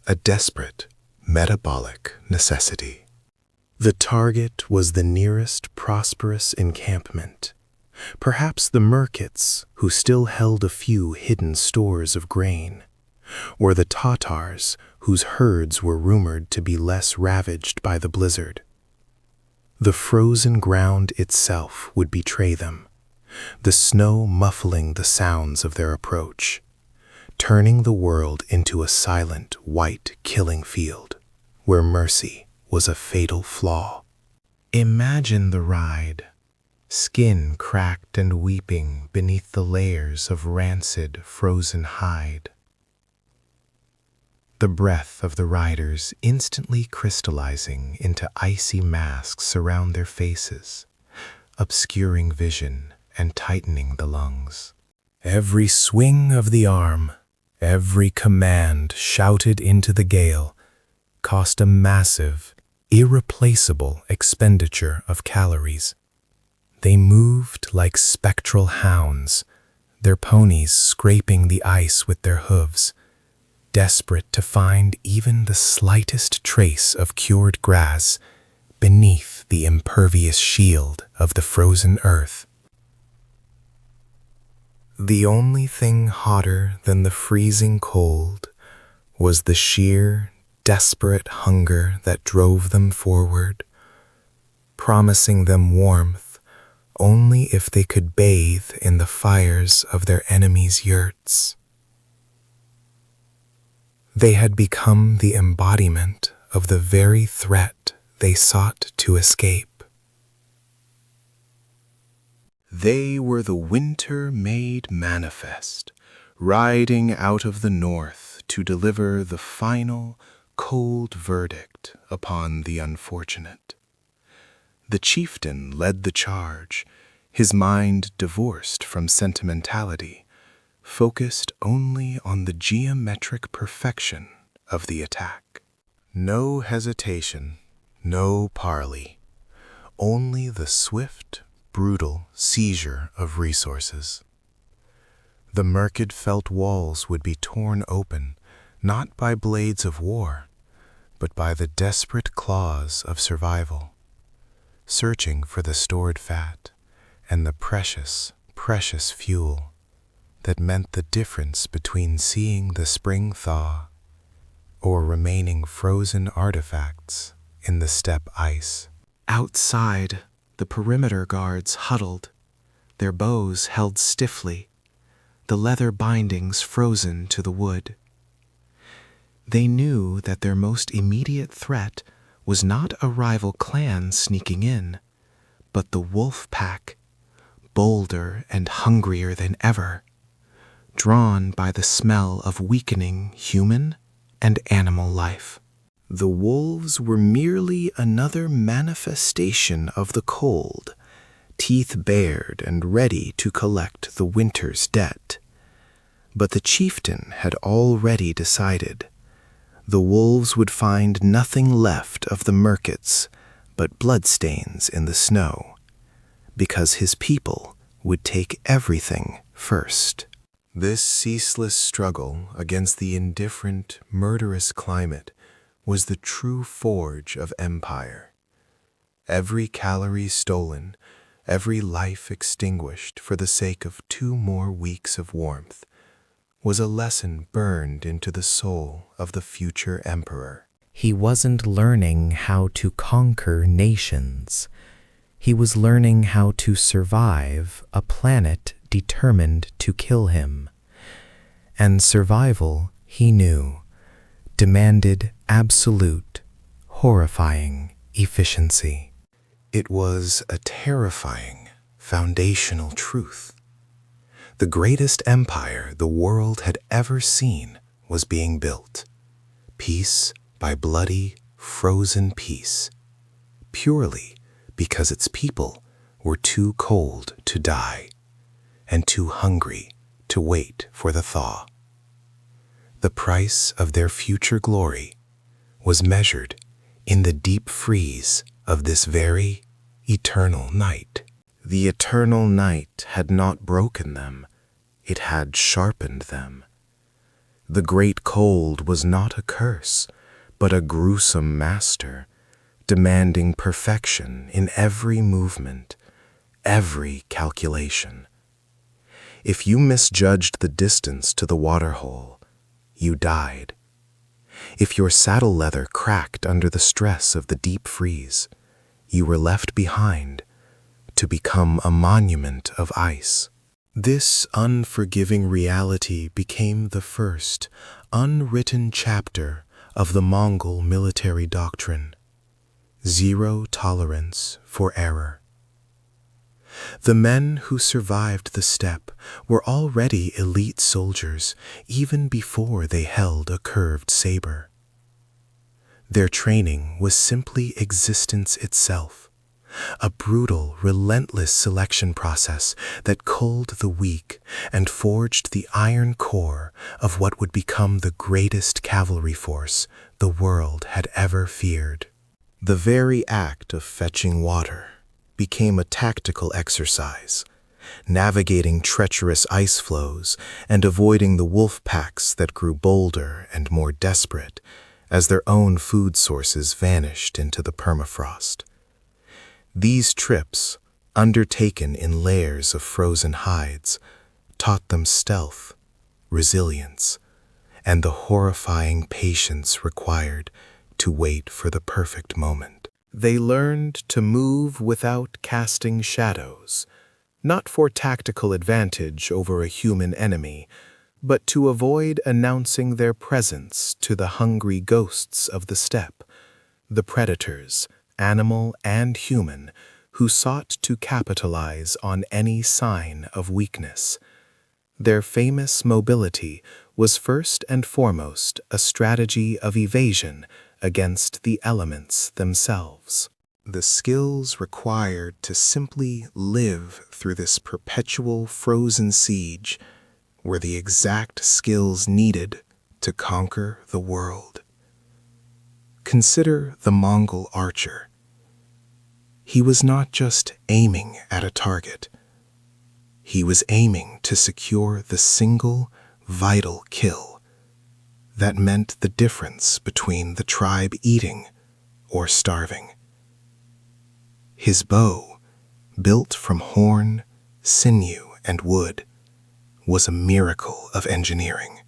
a desperate metabolic necessity. The target was the nearest prosperous encampment, perhaps the Merkits, who still held a few hidden stores of grain, or the Tatars, whose herds were rumored to be less ravaged by the blizzard. The frozen ground itself would betray them, the snow muffling the sounds of their approach, turning the world into a silent, white killing field, where mercy was a fatal flaw. Imagine the ride, skin cracked and weeping beneath the layers of rancid, frozen hide. The breath of the riders instantly crystallizing into icy masks around their faces, obscuring vision and tightening the lungs. Every swing of the arm, every command shouted into the gale, cost a massive, irreplaceable expenditure of calories. They moved like spectral hounds, their ponies scraping the ice with their hooves, desperate to find even the slightest trace of cured grass beneath the impervious shield of the frozen earth. The only thing hotter than the freezing cold was the sheer, desperate hunger that drove them forward, promising them warmth only if they could bathe in the fires of their enemies' yurts. They had become the embodiment of the very threat they sought to escape. They were the winter made manifest, riding out of the north to deliver the final, cold verdict upon the unfortunate. The chieftain led the charge, his mind divorced from sentimentality, focused only on the geometric perfection of the attack. No hesitation, no parley, only the swift, brutal seizure of resources. The Merkid felt walls would be torn open, not by blades of war, but by the desperate claws of survival, searching for the stored fat and the precious, precious fuel that meant the difference between seeing the spring thaw or remaining frozen artifacts in the steppe ice. Outside, the perimeter guards huddled, their bows held stiffly, the leather bindings frozen to the wood. They knew that their most immediate threat was not a rival clan sneaking in, but the wolf pack, bolder and hungrier than ever, drawn by the smell of weakening human and animal life. The wolves were merely another manifestation of the cold, teeth bared and ready to collect the winter's debt. But the chieftain had already decided. The wolves would find nothing left of the Merkits but bloodstains in the snow, because his people would take everything first. This ceaseless struggle against the indifferent, murderous climate was the true forge of empire. Every calorie stolen, every life extinguished for the sake of 2 more weeks of warmth, was a lesson burned into the soul of the future emperor. He wasn't learning how to conquer nations. He was learning how to survive a planet determined to kill him. And survival, he knew, demanded absolute, horrifying efficiency. It was a terrifying, foundational truth. The greatest empire the world had ever seen was being built, piece by bloody, frozen piece, purely because its people were too cold to die and too hungry to wait for the thaw. The price of their future glory was measured in the deep freeze of this very eternal night. The eternal night had not broken them, it had sharpened them. The great cold was not a curse, but a gruesome master, demanding perfection in every movement, every calculation. If you misjudged the distance to the waterhole, you died. If your saddle leather cracked under the stress of the deep freeze, you were left behind to become a monument of ice. This unforgiving reality became the first unwritten chapter of the Mongol military doctrine: zero tolerance for error. The men who survived the steppe were already elite soldiers even before they held a curved saber. Their training was simply existence itself, a brutal, relentless selection process that culled the weak and forged the iron core of what would become the greatest cavalry force the world had ever feared. The very act of fetching water became a tactical exercise, navigating treacherous ice flows and avoiding the wolf packs that grew bolder and more desperate as their own food sources vanished into the permafrost. These trips, undertaken in layers of frozen hides, taught them stealth, resilience, and the horrifying patience required to wait for the perfect moment. They learned to move without casting shadows, not for tactical advantage over a human enemy, but to avoid announcing their presence to the hungry ghosts of the steppe, the predators, animal and human, who sought to capitalize on any sign of weakness. Their famous mobility was first and foremost a strategy of evasion against the elements themselves. The skills required to simply live through this perpetual frozen siege were the exact skills needed to conquer the world. Consider the Mongol archer. He was not just aiming at a target. He was aiming to secure the single vital kill that meant the difference between the tribe eating or starving. His bow, built from horn, sinew, and wood, was a miracle of engineering,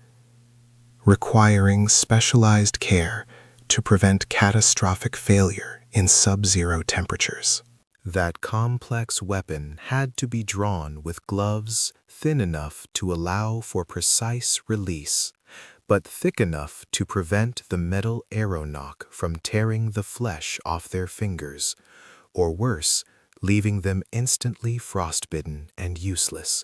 requiring specialized care to prevent catastrophic failure in sub-zero temperatures. That complex weapon had to be drawn with gloves thin enough to allow for precise release, but thick enough to prevent the metal arrow knock from tearing the flesh off their fingers, or worse, leaving them instantly frostbitten and useless.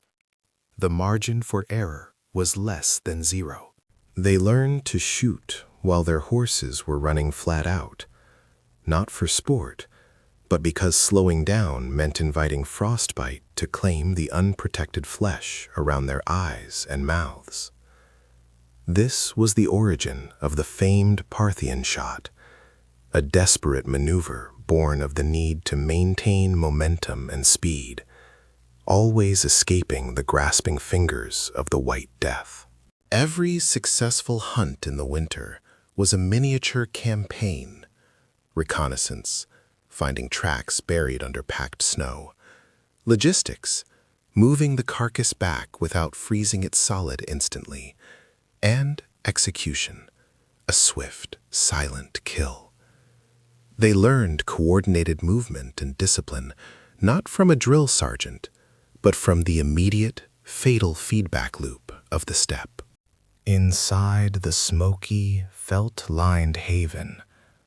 The margin for error was less than zero. They learned to shoot while their horses were running flat out, not for sport, but because slowing down meant inviting frostbite to claim the unprotected flesh around their eyes and mouths. This was the origin of the famed Parthian shot, a desperate maneuver born of the need to maintain momentum and speed, always escaping the grasping fingers of the White Death. Every successful hunt in the winter was a miniature campaign: reconnaissance, finding tracks buried under packed snow; logistics, moving the carcass back without freezing it solid instantly; and execution, a swift, silent kill. They learned coordinated movement and discipline not from a drill sergeant, but from the immediate, fatal feedback loop of the steppe. Inside the smoky, felt-lined haven,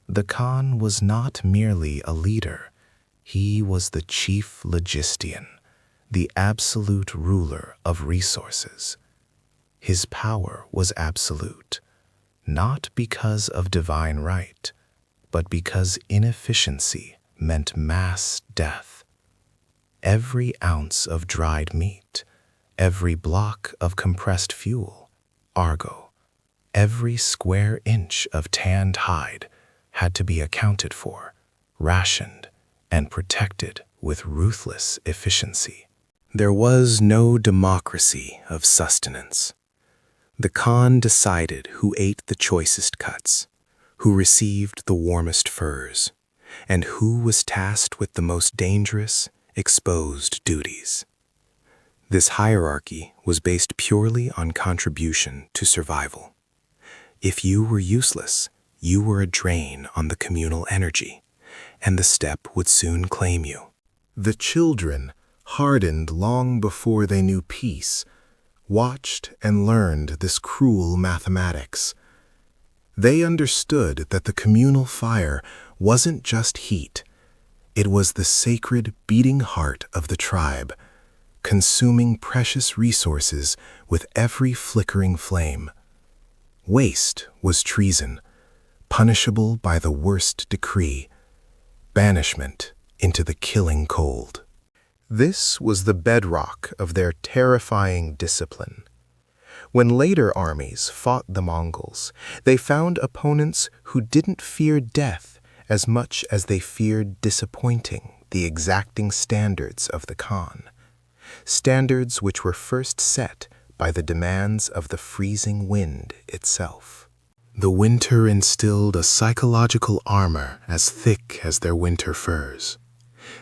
the Khan was not merely a leader. He was the chief logistician, the absolute ruler of resources. His power was absolute, not because of divine right, but because inefficiency meant mass death. Every ounce of dried meat, every block of compressed fuel, argo, every square inch of tanned hide had to be accounted for, rationed, and protected with ruthless efficiency. There was no democracy of sustenance. The Khan decided who ate the choicest cuts, who received the warmest furs, and who was tasked with the most dangerous, exposed duties. This hierarchy was based purely on contribution to survival. If you were useless, you were a drain on the communal energy, and the steppe would soon claim you. The children, hardened long before they knew peace, watched and learned this cruel mathematics. They understood that the communal fire wasn't just heat. It was the sacred beating heart of the tribe, consuming precious resources with every flickering flame. Waste was treason, punishable by the worst decree, banishment into the killing cold. This was the bedrock of their terrifying discipline. When later armies fought the Mongols, they found opponents who didn't fear death as much as they feared disappointing the exacting standards of the Khan, standards which were first set by the demands of the freezing wind itself. The winter instilled a psychological armor as thick as their winter furs.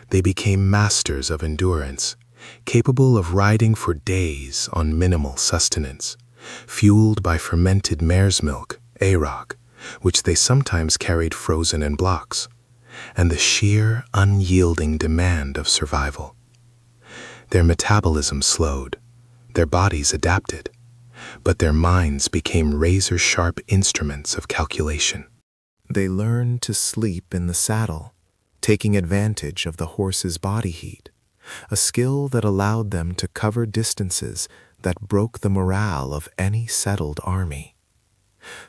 They became masters of endurance, capable of riding for days on minimal sustenance, fueled by fermented mare's milk, arog, which they sometimes carried frozen in blocks, and the sheer, unyielding demand of survival. Their metabolism slowed, their bodies adapted, but their minds became razor-sharp instruments of calculation. They learned to sleep in the saddle, taking advantage of the horse's body heat, a skill that allowed them to cover distances that broke the morale of any settled army.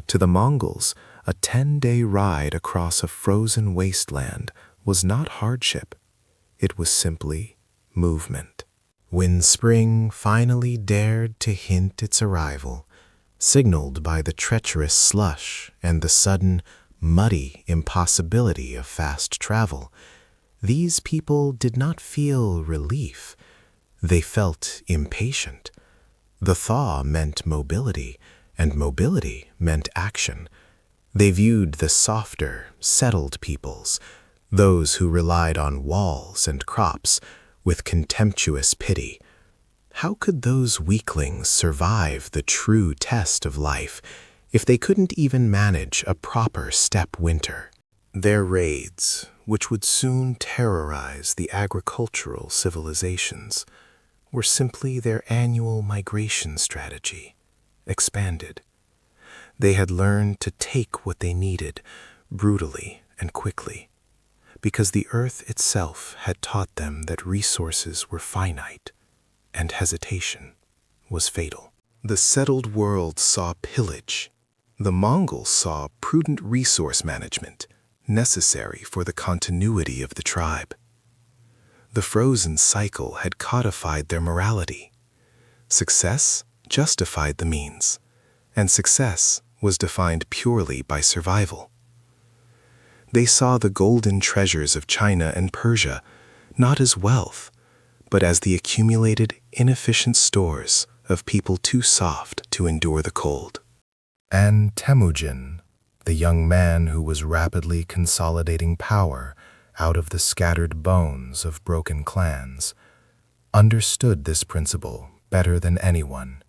To the Mongols, a 10-day ride across a frozen wasteland was not hardship. It was simply movement. When spring finally dared to hint its arrival, signaled by the treacherous slush and the sudden, muddy impossibility of fast travel, these people did not feel relief. They felt impatient. The thaw meant mobility, and mobility meant action. They viewed the softer, settled peoples, those who relied on walls and crops, with contemptuous pity. How could those weaklings survive the true test of life if they couldn't even manage a proper steppe winter? Their raids, which would soon terrorize the agricultural civilizations, were simply their annual migration strategy, expanded. They had learned to take what they needed brutally and quickly, because the earth itself had taught them that resources were finite and hesitation was fatal. The settled world saw pillage. The Mongols saw prudent resource management necessary for the continuity of the tribe. The frozen cycle had codified their morality. Success justified the means, and success was defined purely by survival. They saw the golden treasures of China and Persia not as wealth, but as the accumulated, inefficient stores of people too soft to endure the cold. And Temujin, the young man who was rapidly consolidating power out of the scattered bones of broken clans, understood this principle better than anyone.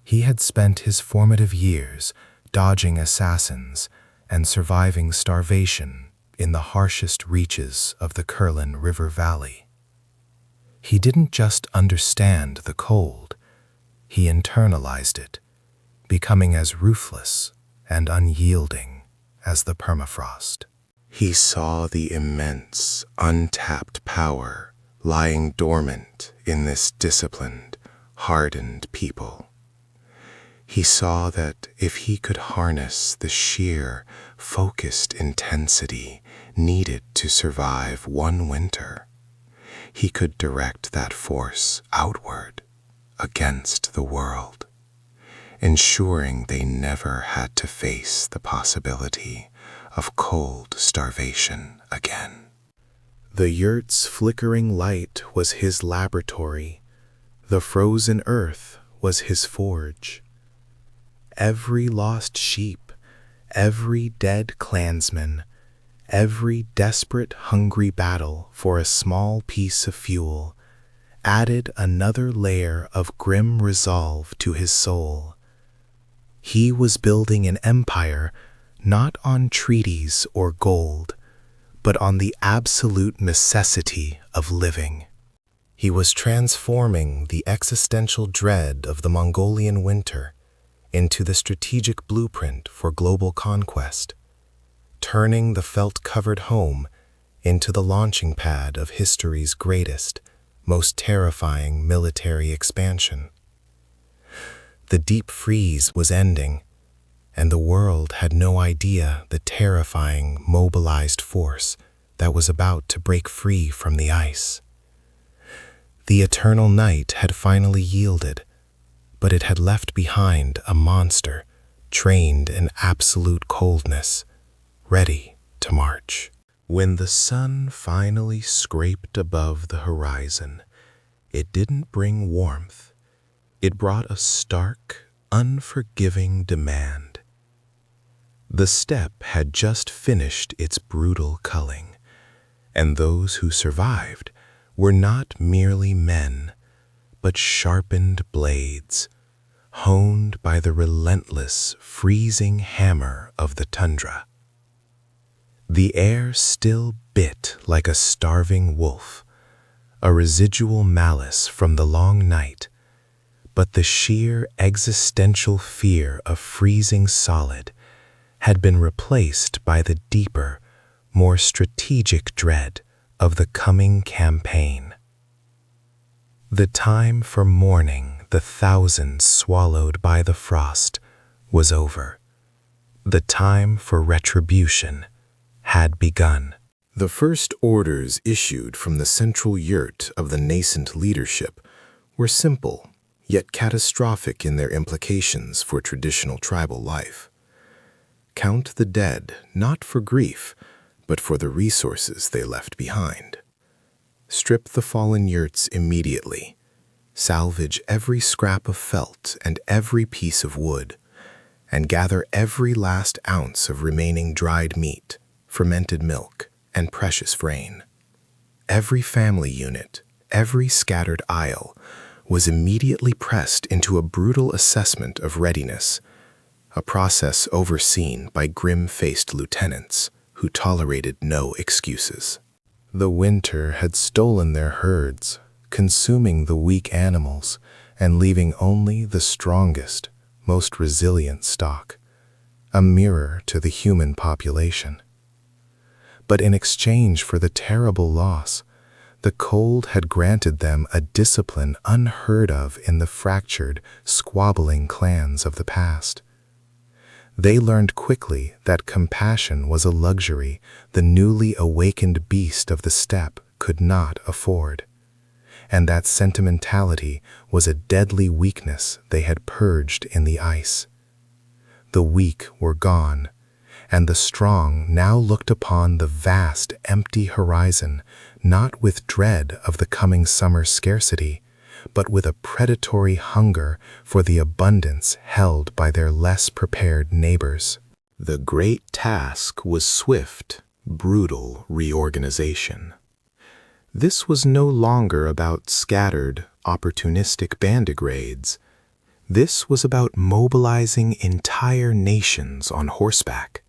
He had spent his formative years dodging assassins and surviving starvation in the harshest reaches of the Kurlan River Valley. He didn't just understand the cold, he internalized it, becoming as ruthless and unyielding as the permafrost. He saw the immense, untapped power lying dormant in this disciplined, hardened people. He saw that if he could harness the sheer, focused intensity needed to survive one winter, he could direct that force outward against the world, ensuring they never had to face the possibility of cold starvation again. The yurt's flickering light was his laboratory. The frozen earth was his forge. Every lost sheep, every dead clansman, every desperate, hungry battle for a small piece of fuel added another layer of grim resolve to his soul. He was building an empire not on treaties or gold, but on the absolute necessity of living. He was transforming the existential dread of the Mongolian winter into the strategic blueprint for global conquest, turning the felt-covered home into the launching pad of history's greatest, most terrifying military expansion. The deep freeze was ending, and the world had no idea the terrifying, mobilized force that was about to break free from the ice. The eternal night had finally yielded, but it had left behind a monster trained in absolute coldness, ready to march. When the sun finally scraped above the horizon, it didn't bring warmth. It brought a stark, unforgiving demand. The steppe had just finished its brutal culling, and those who survived were not merely men, but sharpened blades, honed by the relentless, freezing hammer of the tundra. The air still bit like a starving wolf, a residual malice from the long night, but the sheer existential fear of freezing solid had been replaced by the deeper, more strategic dread of the coming campaign. The time for mourning the thousands swallowed by the frost was over. The time for retribution had begun. The first orders issued from the central yurt of the nascent leadership were simple, yet catastrophic in their implications for traditional tribal life. Count the dead not for grief, but for the resources they left behind. Strip the fallen yurts immediately. Salvage every scrap of felt and every piece of wood, and gather every last ounce of remaining dried meat, fermented milk, and precious grain. Every family unit, every scattered isle, was immediately pressed into a brutal assessment of readiness, a process overseen by grim-faced lieutenants who tolerated no excuses. The winter had stolen their herds, consuming the weak animals and leaving only the strongest, most resilient stock, a mirror to the human population. But in exchange for the terrible loss, the cold had granted them a discipline unheard of in the fractured, squabbling clans of the past. They learned quickly that compassion was a luxury the newly awakened beast of the steppe could not afford, and that sentimentality was a deadly weakness they had purged in the ice. The weak were gone, and the strong now looked upon the vast, empty horizon not with dread of the coming summer scarcity, but with a predatory hunger for the abundance held by their less prepared neighbors. The great task was swift, brutal reorganization. This was no longer about scattered, opportunistic bandigrades. This was about mobilizing entire nations on horseback,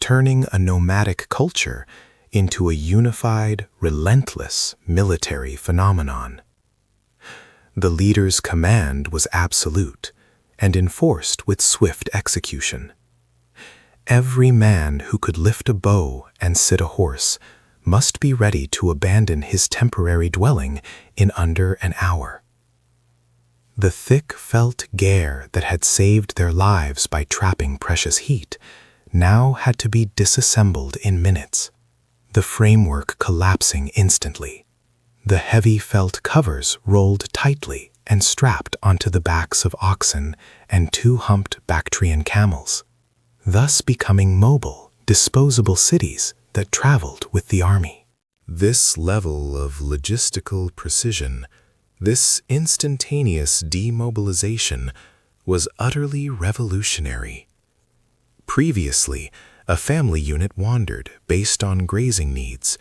turning a nomadic culture into a unified, relentless military phenomenon. The leader's command was absolute and enforced with swift execution. Every man who could lift a bow and sit a horse must be ready to abandon his temporary dwelling in under an hour. The thick felt gear that had saved their lives by trapping precious heat now had to be disassembled in minutes, the framework collapsing instantly. The heavy felt covers rolled tightly and strapped onto the backs of oxen and two-humped Bactrian camels, thus becoming mobile, disposable cities that traveled with the army. This level of logistical precision, this instantaneous demobilization, was utterly revolutionary. Previously, a family unit wandered based on grazing needs.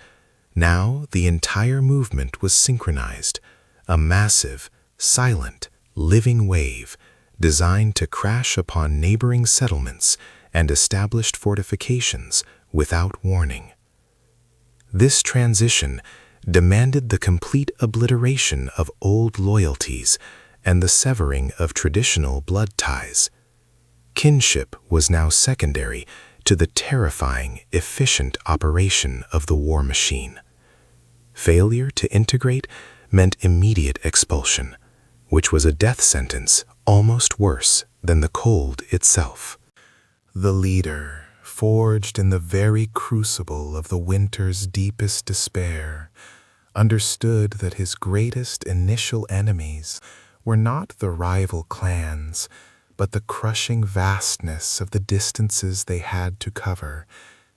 Now the entire movement was synchronized, a massive, silent, living wave designed to crash upon neighboring settlements and established fortifications without warning. This transition demanded the complete obliteration of old loyalties and the severing of traditional blood ties. Kinship was now secondary to the terrifying, efficient operation of the war machine. Failure to integrate meant immediate expulsion, which was a death sentence almost worse than the cold itself. The leader, forged in the very crucible of the winter's deepest despair, understood that his greatest initial enemies were not the rival clans, but the crushing vastness of the distances they had to cover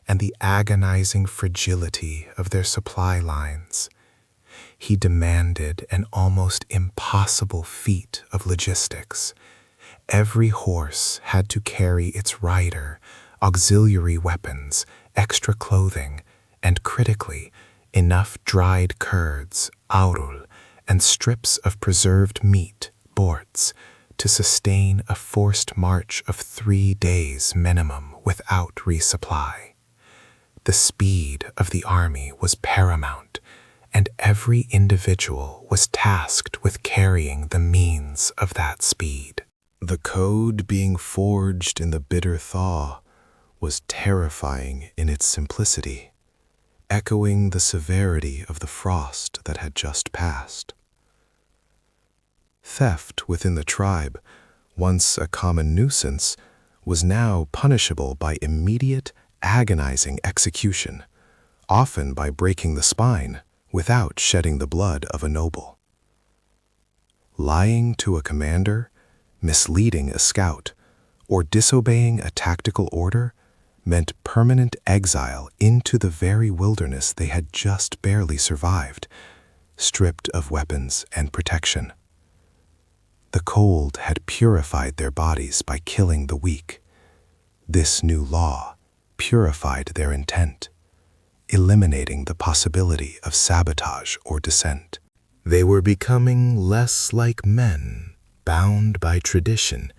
and the agonizing fragility of their supply lines. He demanded an almost impossible feat of logistics. Every horse had to carry its rider, auxiliary weapons, extra clothing, and critically, enough dried curds, aurul, and strips of preserved meat, borts, to sustain a forced march of 3 days minimum without resupply. The speed of the army was paramount, and every individual was tasked with carrying the means of that speed. The code being forged in the bitter thaw was terrifying in its simplicity, echoing the severity of the frost that had just passed. Theft within the tribe, once a common nuisance, was now punishable by immediate, agonizing execution, often by breaking the spine without shedding the blood of a noble. Lying to a commander, misleading a scout, or disobeying a tactical order meant permanent exile into the very wilderness they had just barely survived, stripped of weapons and protection. The cold had purified their bodies by killing the weak. This new law purified their intent, eliminating the possibility of sabotage or dissent. They were becoming less like men, bound by tradition,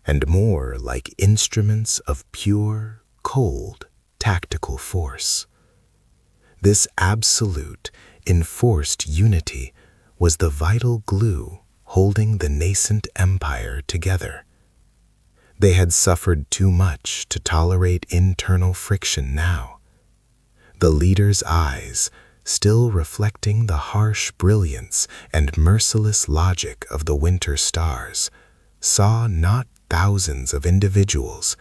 and more like instruments of pure, cold, tactical force. This absolute, enforced unity was the vital glue holding the nascent empire together. They had suffered too much to tolerate internal friction now. The leader's eyes, still reflecting the harsh brilliance and merciless logic of the winter stars, saw not thousands of individuals,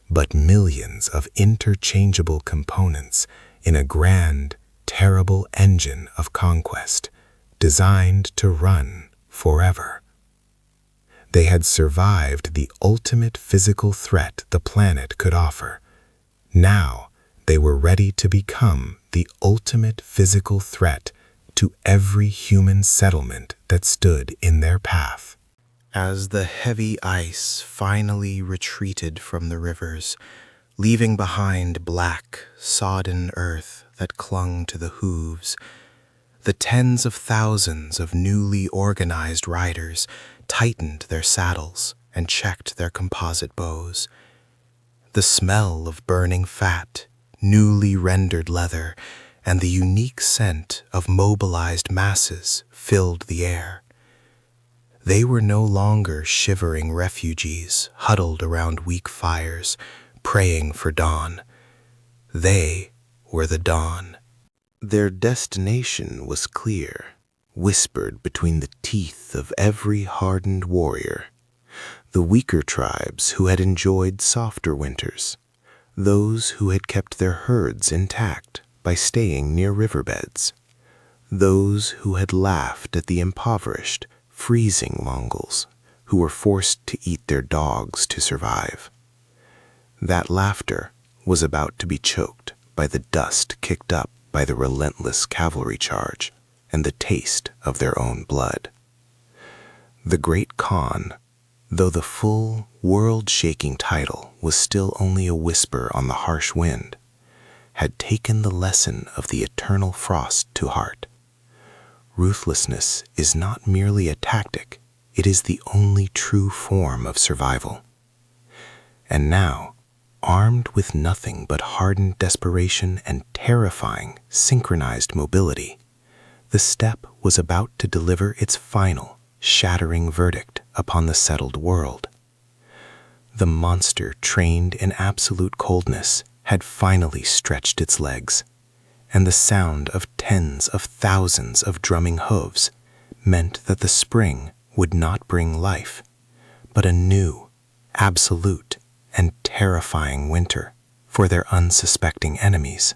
but millions of interchangeable components in a grand, terrible engine of conquest, designed to run forever. They had survived the ultimate physical threat the planet could offer. Now they were ready to become the ultimate physical threat to every human settlement that stood in their path. As the heavy ice finally retreated from the rivers, leaving behind black, sodden earth that clung to the hooves, the tens of thousands of newly organized riders tightened their saddles and checked their composite bows. The smell of burning fat, newly rendered leather, and the unique scent of mobilized masses filled the air. They were no longer shivering refugees huddled around weak fires, praying for dawn. They were the dawn. Their destination was clear, whispered between the teeth of every hardened warrior. The weaker tribes who had enjoyed softer winters, those who had kept their herds intact by staying near riverbeds, those who had laughed at the impoverished, freezing Mongols who were forced to eat their dogs to survive. That laughter was about to be choked by the dust kicked up by the relentless cavalry charge and the taste of their own blood. The Great Khan, though the full, world-shaking title was still only a whisper on the harsh wind, had taken the lesson of the eternal frost to heart. Ruthlessness is not merely a tactic, it is the only true form of survival. And now, armed with nothing but hardened desperation and terrifying, synchronized mobility, the steppe was about to deliver its final, shattering verdict upon the settled world. The monster trained in absolute coldness had finally stretched its legs, and the sound of tens of thousands of drumming hooves meant that the spring would not bring life, but a new, absolute, and terrifying winter for their unsuspecting enemies.